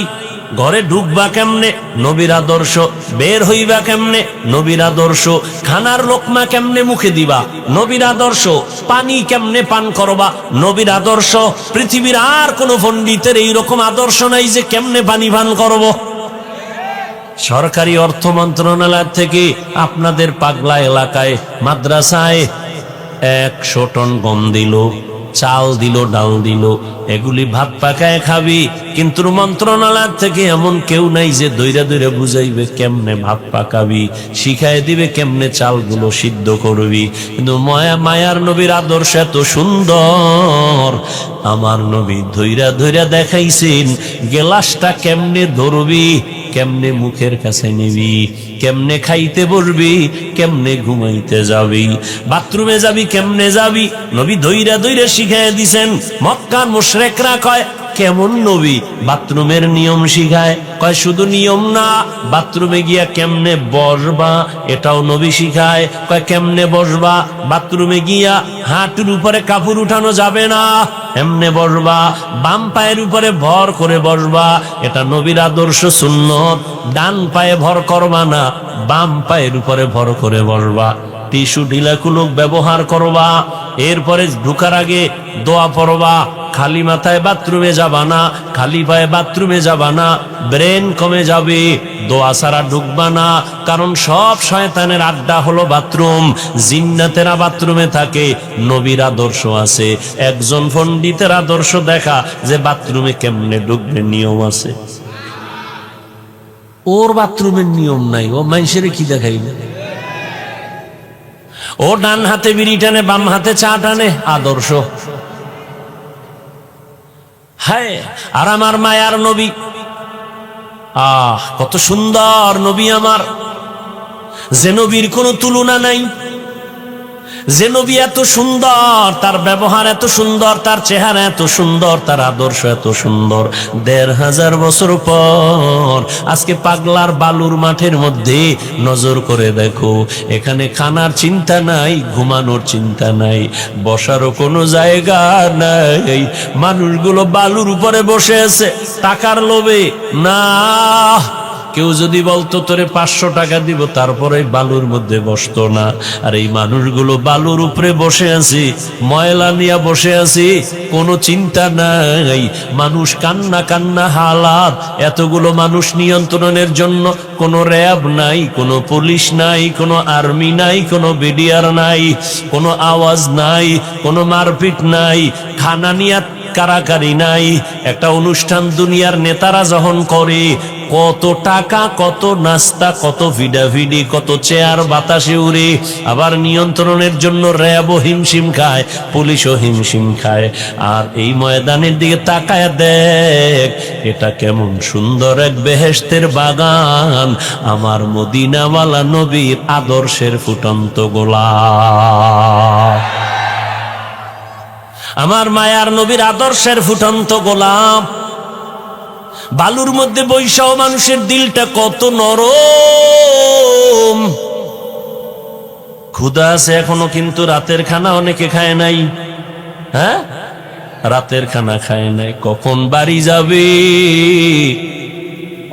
ঘরে ঢুকবা কেমনে, নবীর আদর্শ। বের হইবা কেমনে, নবীর আদর্শ। খানার লোকমা কেমনে মুখে দিবা, নবীর আদর্শ। পানি কেমনে পান করবা, নবীর আদর্শ। পৃথিবীর আর কোন পণ্ডিতের এইরকম আদর্শ নাই যে কেমনে পানি পান করব। সরকারি অর্থ মন্ত্রণালয় থেকে আপনাদের পাগলা এলাকায় মাদ্রাসায় 100 টন গম দিল, চাল দিল, ডাল দিল, এগুলি ভাত পাকায় খাবি। কিন্তু মন্ত্রণালয় থেকে এমন কেউ নাই যে দইরা দইরা বুঝাইবে কেমনে ভাত পাকাবি, শিখাই দিবে কেমনে চালগুলো সিদ্ধ করবি। কিন্তু মায়ার নবীর আদর্শ এত সুন্দর, আমার নবী ধইরা ধইরা দেখাইছেন গেলাসটা কেমনে ধরবি, কেমনে মুখের কাছে নিবি, কেমনে খাইতে বসবি, কেমনে ঘুমাইতে যাবি, বাথরুমে যাবি কেমনে যাবি, নবী ধইরা ধইরা শিখাইয়া দিছেন। মক্কার মুশরিকরা কয়, কেমন নবী বাথরুমের নিয়ম শিখায়? কয় শুধু নিয়ম না, বাথরুমে গিয়া কেমনে বসবা এটাও নবী শিখায়। কয় কেমনে বসবা, বাথরুমে গিয়া হাঁটুর উপরে কাপড় উঠানো যাবে না, এমনে বসবা। বাম পায়ের উপরে ভর করে বসবা, এটা নবীর আদর্শ সুন্নত। ডান পায়ে ভর করবা না, বাম পায়ের উপরে ভর করে বসবা। টিস্যু ঢিলাকুলুক ব্যবহার করবা। এরপরে ঢুকার আগে দোয়া পড়বা। খালি মাথায় বাথরুমে যাবা না, খালি পায়ে বাথরুমে যাবা না, ব্রেন কমে যাবে। দোয়া ছাড়া ঢুকবা না, কারণ সব শয়তানের আড্ডা হলো বাথরুম। জিন্নাতেরা বাথরুমে থাকে, নবীর আদর্শ আছে। একজন পণ্ডিতের আদর্শ দেখা যে বাথরুমে কেমনে ঢুকবে নিয়ম আছে, ওর বাথরুমের নিয়ম নাই, ও মানুষের কি দেখাইবে? ও ডান হাতে বিড়ি টানে, বাম হাতে চা টানে, আদর্শ। হ্যাঁ, আর আমার মায়ার নবী, কত সুন্দর নবী আমার, যে নবীর কোনো তুলনা নাই, যে নবী এত সুন্দর, তার ব্যবহার এত সুন্দর, তার চেহারা এত সুন্দর, তার আদর্শ এত সুন্দর। ১৫০০ বছর পর আজকে পাগলার বালুর মাঠের মধ্যে নজর করে দেখো, এখানে খানার চিন্তা নাই, ঘুমানোর চিন্তা নাই, বসারও কোনো জায়গা নাই। মানুষগুলো বালুর উপরে বসে আছে টাকার লোভে। না, কেউ যদি বলতো তোরে 500 টাকা দিব, তারপরে বালুর মধ্যে বসতো না। আর এই মানুষগুলো বালুর উপরে বসে আছে, ময়লা নিয়ে বসে আছে, কোনো চিন্তা নাই। মানুষ কান্না কান্না হালাত। এতগুলো মানুষ নিয়ন্ত্রণের জন্য কোনো র্যাব নাই, কোনো পুলিশ নাই, কোনো আর্মি নাই, কোনো বিডিআর নাই, কোনো আওয়াজ নাই, কোনো মারপিট নাই, খানা নিয়ে কারাকারি নাই। একটা অনুষ্ঠান দুনিয়ার নেতারা যখন করে, কত টাকা, কত নাস্তা, কত ভিডাভিডি, কত চেয়ার বাতাসে উড়ে। আবার নিয়ন্ত্রণের জন্য র্যাবও হিমশিম খায়, পুলিশও হিমশিম খায়। আর এই ময়দানের দিকে তাকায় দেখ, এটা কেমন সুন্দর এক বেহেশতের বাগান, আমার মদিনাওয়ালা নবীর আদর্শের ফুটন্ত গোলাপ, আমার মায়ার নবীর আদর্শের ফুটন্ত গোলাপ। বালুর মধ্যে বৈশাও মানুষের দিলটা কত নরম। ক্ষুধা আছে এখনো, কিন্তু রাতের খানা অনেকে খায় নাই। হ্যাঁ, রাতের খানা খায় নাই, কখন বাড়ি যাবে?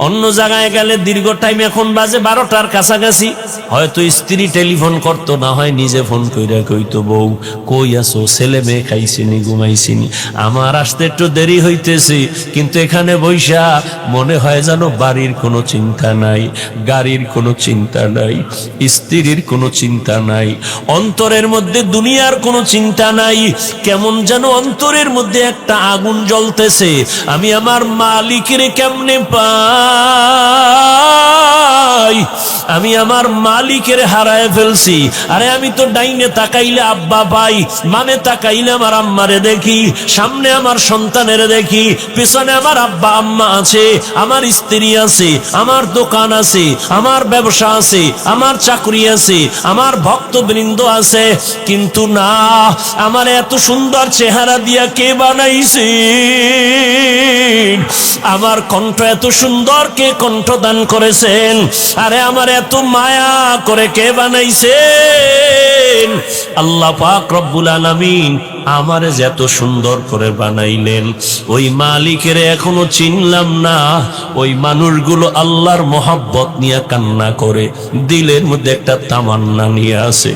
অন্য জায়গায় গেলে দীর্ঘ টাইম, এখন বাজে 12টার কাছাকাছি, হয়তো স্ত্রী টেলিফোন করতো, না হয় নিজে ফোন কইরা কইতো, বউ কই আছো, ছেলে মেয়ে খাইছিনি, ঘুমাইছিনি, আমার আসতে একটু দেরি হইতেছে। কিন্তু এখানে বৈশা মনে হয় যেন বাড়ির কোনো চিন্তা নাই, গাড়ির কোনো চিন্তা নাই, স্ত্রীর কোনো চিন্তা নাই, অন্তরের মধ্যে দুনিয়ার কোনো চিন্তা নাই। কেমন যেন অন্তরের মধ্যে একটা আগুন জ্বলতেছে, আমি আমার মালিকের কেমনে পাই, আমি আমার মালিকের হারায় ফেলছি। আরে আমি তো ডাইনে তাকাইলে আব্বা পাই, মানে তাকাইলে আমার আম্মারে দেখি, সামনে আমার সন্তানের দেখি, পিছনে আমার আব্বা আম্মা আছে, আমার স্ত্রী আছে, আমার দোকান আছে, আমার ব্যবসা আছে, আমার চাকরি আছে, আমার ভক্তবৃন্দ আছে। কিন্তু না, আমার এত সুন্দর চেহারা দিয়া কে বানাইছে? আমার কণ্ঠ এত সুন্দর কে কণ্ঠদান করেছেন? আরে আমার এত মায়া করে কে বানাইছেন? আল্লাহ পাক রব্বুল আলামিন আমারে যে এত সুন্দর করে বানাইলেন, ওই মালিকের এখনো চিনলাম না। ওই মানুষগুলো আল্লাহর মহব্বত নিয়ে কান্না করে, দিলের মধ্যে একটা তামান্না নিয়ে আসে।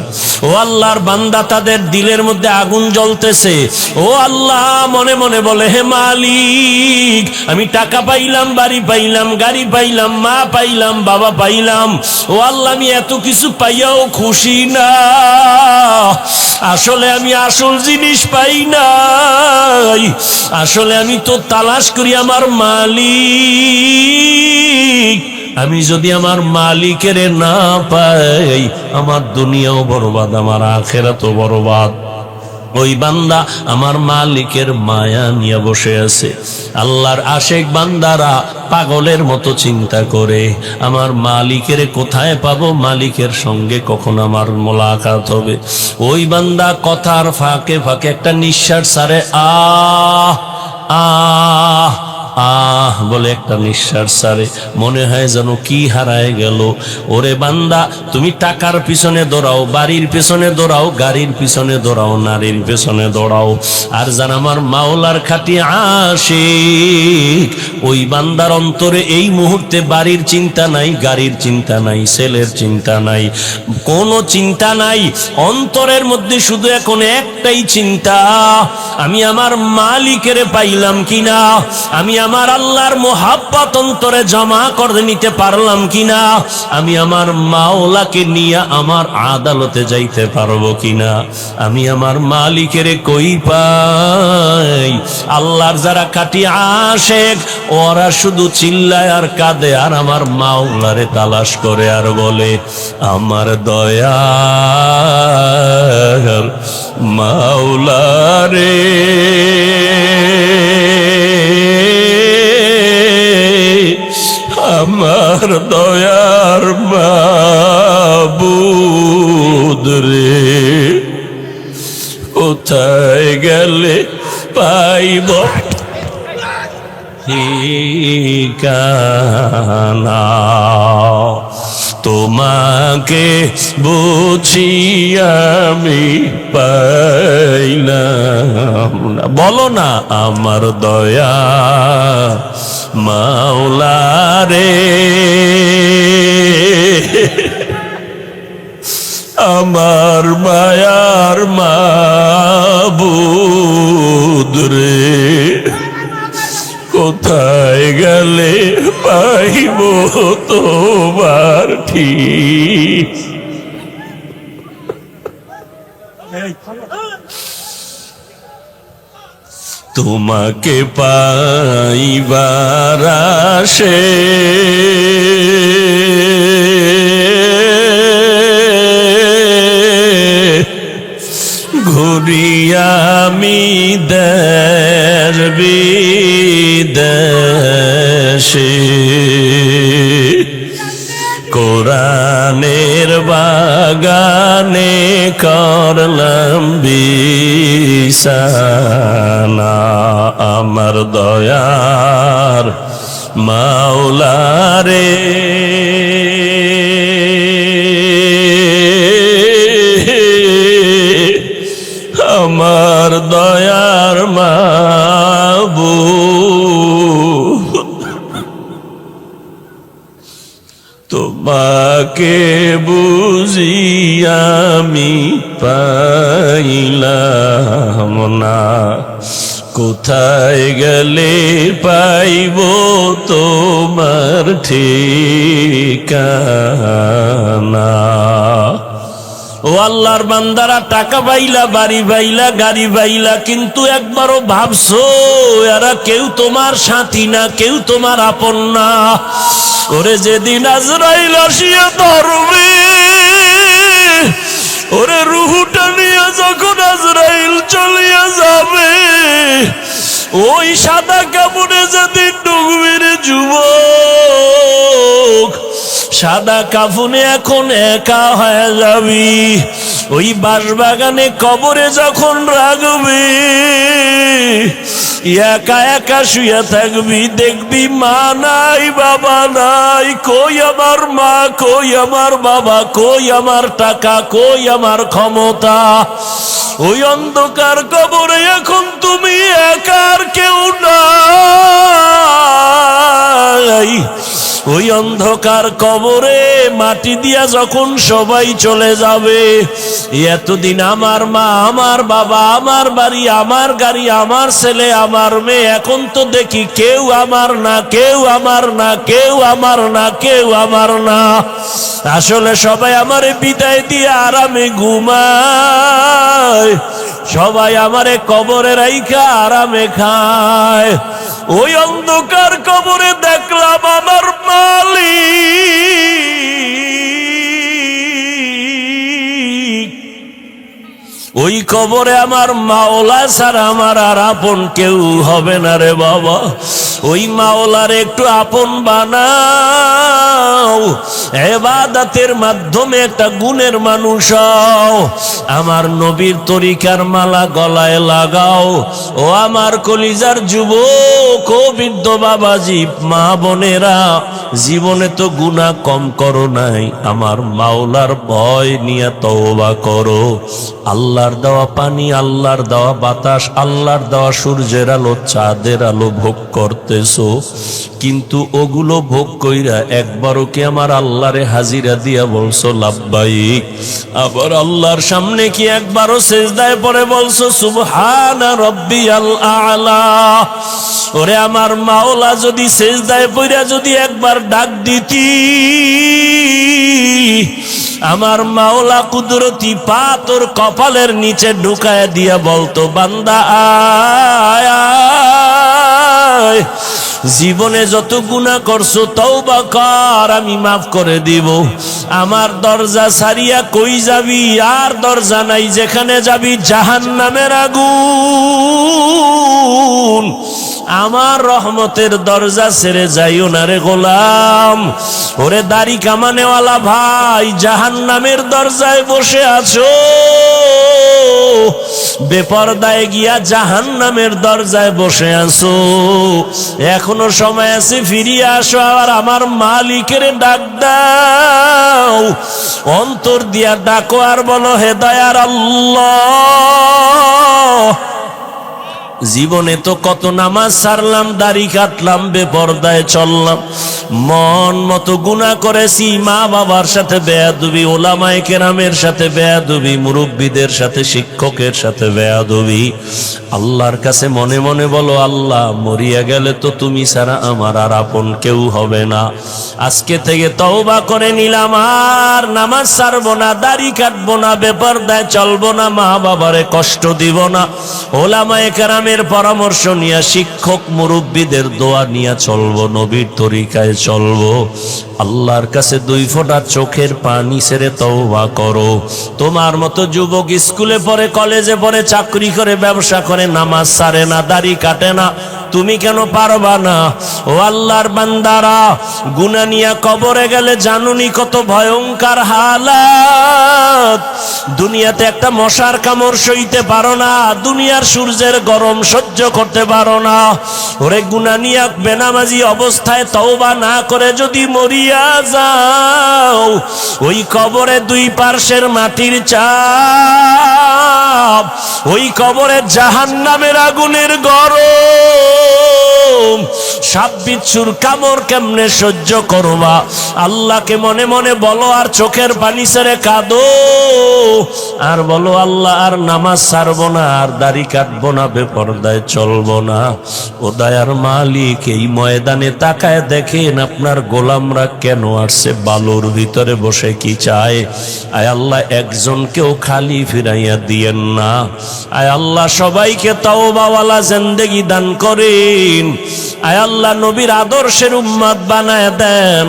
ও আল্লাহর বান্দা, তাদের দিলের মধ্যে আগুন জ্বলতেছে। ও আল্লাহ মনে মনে বলে, হে মালিক, আমি টাকা পাইলাম, বাড়ি পাইলাম, গাড়ি পাইলাম, মা পাইলাম, বাবা পাইলাম। ও আল্লাহ, আমি এত কিছু পাইয়াও খুশি না। আসলে আমি আসল জিনিস পাই নাই। আসলে আমি তো তালাশ করি আমার মালিক। আমি যদি আমার মালিকের না পাই, আমার দুনিয়াও বরবাদ, আমার আখিরাতও বরবাদ। ওই বান্দা আমার মালিকের মায়া নিয়ে বসে আছে। আল্লাহর আশেক বান্দারা পাগলের মতো চিন্তা করে, আমার মালিকের কোথায় পাবো, মালিকের সঙ্গে কখন আমার মোলাকাত হবে। ওই বান্দা কথার ফাঁকে ফাঁকে একটা নিঃশ্বাস ছাড়ে, আহ আহ আহ বলে একটা নিঃশ্বাস ছাড়ে, মনে হয় যেন কি হারায় গেল। ওরে বান্দা, তুমি টাকার পিছনে দৌড়াও, বাড়ির পিছনে দৌড়াও, গাড়ির পিছনে দৌড়াও, নারীর পিছনে দৌড়াও, আর যারা আমার মাওলার খাঁটি আশিক, ওই বান্দার অন্তরে এই মুহূর্তে বাড়ির চিন্তা নাই, গাড়ির চিন্তা নাই, ছেলের চিন্তা নাই, কোনো চিন্তা নাই। অন্তরের মধ্যে শুধু এখন একটাই চিন্তা, আমি আমার মালিকের পাইলাম কিনা, আমি আমার আল্লাহর মোহাব্বত অন্তরে জমা করে নিতে পারলাম কিনা, আমি আমার মাওলাকে নিয়ে আমার আদালতে যাইতে পারবো কিনা, আমি আমার মালিকের কই পাই। আল্লাহর যারা খাঁটি আশেক ওরা শুধু চিল্লায় আর কাঁদে, আর আমার মাওলারে তালাশ করে আর বলে আমার দয়ার মাওলারে, আমার দয়ার মাবুদ রে, কোথায় গেলে পাইব ঠিকানা, তোমাকে বুঝি আমি পাইলাম না। বলো না আমার দয়া মাওলা রে, আমার মায়ার মাবুদ রে, কোথায় গেলে পাইব তোমার ঠিক। তোমাকে পাইবার আশে ঘুরি আমি দেশ বিদেশে, কোরআনের বাগানে করলাম বিছানা, আমার দয়ার মাওলা রে, আমার দয়ার মাবুদ, তোমাকে বুঝি আমি পাইলাম না, কোথায় গেলে পাইব তোমার ঠিকানা। ও আল্লাহর বান্দারা, টাকা পাইলা, বাড়ি পাইলা, গাড়ি পাইলা, কিন্তু একবারও ভাবছো এরা কেউ তোমার সাথী না, কেউ তোমার আপন না? ওরে যেদিন আজরাইল আসিয়া ধরবে, ওরে রুহুটা নিয়ে যখন আজরাইল চলিয়া যাবে, ওই সাদা কাপড়ে যেদিন ঢুকবে রে যুবক, সাদা কাফনে এখন একা হয়ে যাবি। ওই বাঁশবাগানে কবরে যখন রাখবে, একা একা শুয়ে থাকবি, দেখবি মা নাই, বাবা নাই, কই আমার মা, কই আমার বাবা, কই আমার টাকা, কই আমার ক্ষমতা। ওই অন্ধকার কবরে এখন তুমি একা, আর কেউ নাই। ওই অন্ধকার কবরে মাটি দিয়া যখন সবাই চলে যাবে, এতদিন আমার মা, আমার বাবা, আমার বাড়ি, আমার গাড়ি, আমার ছেলে, আমার মেয়ে, এখন তো দেখি কেউ আমার না, কেউ আমার না, কেউ আমার না, কেউ আমার না। আসলে সবাই আমারে বিদায় দিয়ে আরামে ঘুমায়, সবাই আমারে কবরে রাইখা আরামে খায়। ওই অন্ধকার কবরে দেখলাম আমার মালিক, ওই কবরে আমার মাওলা ছাড়া আমার আর আপন কেউ হবে না রে বাবা। ওই মাওলার একটু আপন বানাও, ইবাদতের মাধ্যমে একটা গুণের মানুষ হও, আমার নবীর তরিকার মালা গলায় লাগাও। ও আমার কলিজার যুবক, ও বৃদ্ধ বাবাজি, মা বোনেরা, জীবনে তো গুনাহ কম করো নাই, আমার মাওলার ভয় নিয়ে তওবা করো। আল্লাহর দেওয়া পানি, আল্লাহর দেওয়া বাতাস, আল্লাহর দেওয়া সূর্যের আলো, চাঁদের আলো ভোগ করতেছো, কিন্তু ওগুলো ভোগ কইরা একবারও কি আমার আল্লাহরে হাজিরা দিয়া বলছো লাব্বাইক? আবার আল্লাহর সামনে কি একবারও সিজদায় পড়ে বলছো সুবহানা রাব্বিয়াল আ'লা? ওরে আমার মাওলা, যদি সিজদায় পড়া যদি একবার ডাক দিতি, আমার মাওলা কুদরতি পা তোর কপালের নিচে ঢুকায় দিয়া বলতো বান্দা আয় আয়, জীবনে যত গুনাহ করছো তওবা কর, আমি মাফ করে দিব। আমার দরজা ছাড়িয়া কই যাবি? আর দরজা নাই, যেখানে যাবি জাহান্নামের আগুন। আমার রহমতের দরজা ছেড়ে যাইও না রে গোলাম। ওরে দাড়ি কামানেওয়ালা ভাই, জাহান্নামের দরজায় বসে আছো, বেপরদায় গিয়া জাহান্নামের দরজায় বসে আছো। এখনো সময় আছে, ফিরিয়ে আসো, আর আমার মালিকের ডাক দাও, অন্তর দিয়া ডাকো আর বলো হে দয়ার আল্লাহ, জীবনে তো কত নামাজ ছাড়লাম, দাড়ি কাটলাম, বেপরদায় চললাম, মন মতো গুনাহ করেছি, মা বাবার সাথে বেয়াদবি, ওলামায়ে কেরামের সাথে বেয়াদবি, মুরব্বীদের সাথে, শিক্ষকের সাথে বেয়াদবি। আল্লাহর কাছে মনে মনে বলো, আল্লাহ মরিয়া গেলে তো তুমি ছাড়া আমার আর আপন কেউ হবে না। আজকে থেকে তওবা করে নিলাম, আর নামাজ ছাড়বো না, দাড়ি কাটবো না, বেপরদায় চলবো না, মা বাবারে কষ্ট দিব না, ওলামায়ে কেরামের পরামর্শ নিয়ে, শিক্ষক মুরব্বীদের দোয়া নিয়ে চলবো, নবীর তরিকায় চলবো। আল্লাহর কাছে 2 ফোঁটা চোখের পানি ছেড়ে তওবা করো। তোমার মতো যুবক স্কুলে পড়ে, কলেজে পড়ে, চাকরি করে, ব্যবসা করে, নামাজ ছাড়ে না, দাড়ি কাটে না, তুমি কেন পারবা না? ও আল্লাহর বান্দারা, গুনাহ নিয়ে কবরে গেলে জানুনি কত ভয়ঙ্কর হালাত। দুনিয়াতে একটা মশার কামড় সইতে পারো না, দুনিয়ার সূর্যের গরম সহ্য করতে পারো না। ওরে গুনাহ নিয়ে বেনামাজি অবস্থায় তওবা না করে যদি মরিয়া যাও, ওই কবরে 2 পার্শ্বের মাটির চাপ, ওই কবরে জাহান্নামের আগুনের গরম, সাপ বিচ্ছুর কামড় কেমনে সহ্য করবা? আল্লাহকে মনে মনে বলো, আর চোখের পানি ছেড়ে কাঁদো, আর বলো আল্লাহ আর নামাজ ছাড়বো না, আর দাড়ি কাটবো না, বেপরদায় চলবো না। ও দয়ার মালিক, এই ময়দানে তাকায় দেখেন আপনার গোলামরা কেন আসছে, বালুর ভিতরে বসে কি চায়? আয় আল্লাহ, একজনকেও খালি ফিরাইয়া দিয়েন না। আয় আল্লাহ, সবাইকে তওবাওয়ালা জিন্দেগি দান করেন। আয় আল্লাহ, নবীর আদর্শের উম্মত বানায় দেন।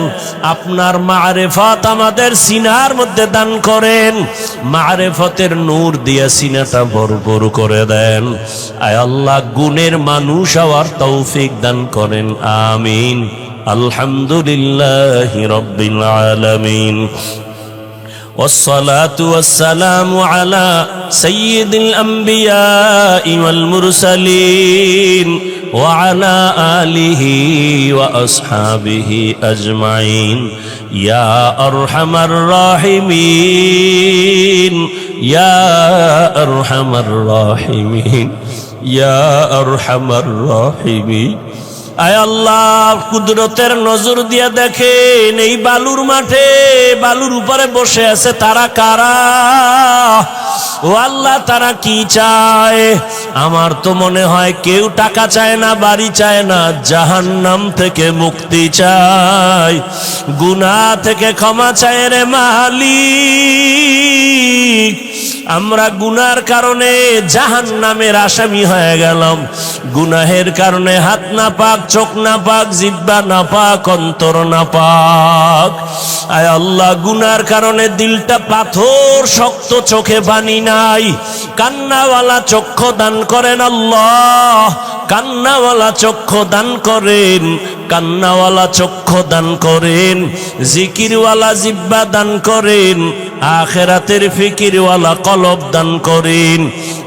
আপনার মারেফত আমাদের সিনার মধ্যে দান করেন, মারেফতের নূর দিয়া সিনাটা ভরপুর করে দেন। আয় আল্লাহ, গুণের মানুষ হওয়ার তৌফিক দান করেন, আমিন। আলহামদুলিল্লাহি রাব্বিল আলামিন। والصلاة والسلام على سيد الأنبياء والمرسلين وعلى آله وأصحابه أجمعين يا أرحم الراحمين يا أرحم الراحمين يا أرحم الراحمين। আয় আল্লাহ, কুদরতের নজর দিয়া দেখেন, এই বালুর মাঠে, বালুর উপরে বসে আছে তারা কারা? ও আল্লাহ, তারা কি চায়? আমার তো মনে হয় কেউ টাকা চায় না, বাড়ি চায় না, জাহান্নাম থেকে মুক্তি চায়, গুনাহ থেকে ক্ষমা চায় রে মালিক। আমরা গুনার কারণে জাহান্নামের আসামি হয়ে গেলাম, গুনাহের কারণে হাত না পাক, চোখ না পাক, জিহ্বা না পাক, অন্তর না পাক। আয় আল্লাহ, গুনার কারণে দিলটা পাথর শক্ত, চোখে পানি নাই, কান্নাওয়ালা চক্ষু দান করেন আল্লাহ, কান্নাওয়ালা চক্ষু দান করেন, কান্নাওয়ালা চক্ষু দান করেন, জিকিরওয়ালা জিহ্বা দান করেন, আখিরাতের ফিকিরওয়ালা কলব দান করেন।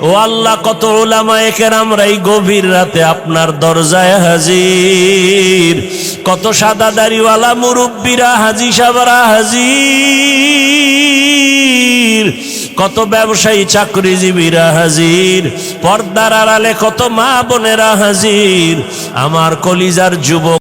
ও আল্লাহ, কত উলামায়ে কেরামরা এই গভীর রাতে আপনার দরজায় হাজির, কত সাদা দাড়িওয়ালা মুরব্বীরা, হাজি সাহেবরা হাজির, কত ব্যবসায়ী চাকরিজীবীরা হাজির, পর্দার আড়ালে কত মা বোনেরা হাজির। আমার কলিজার যুবক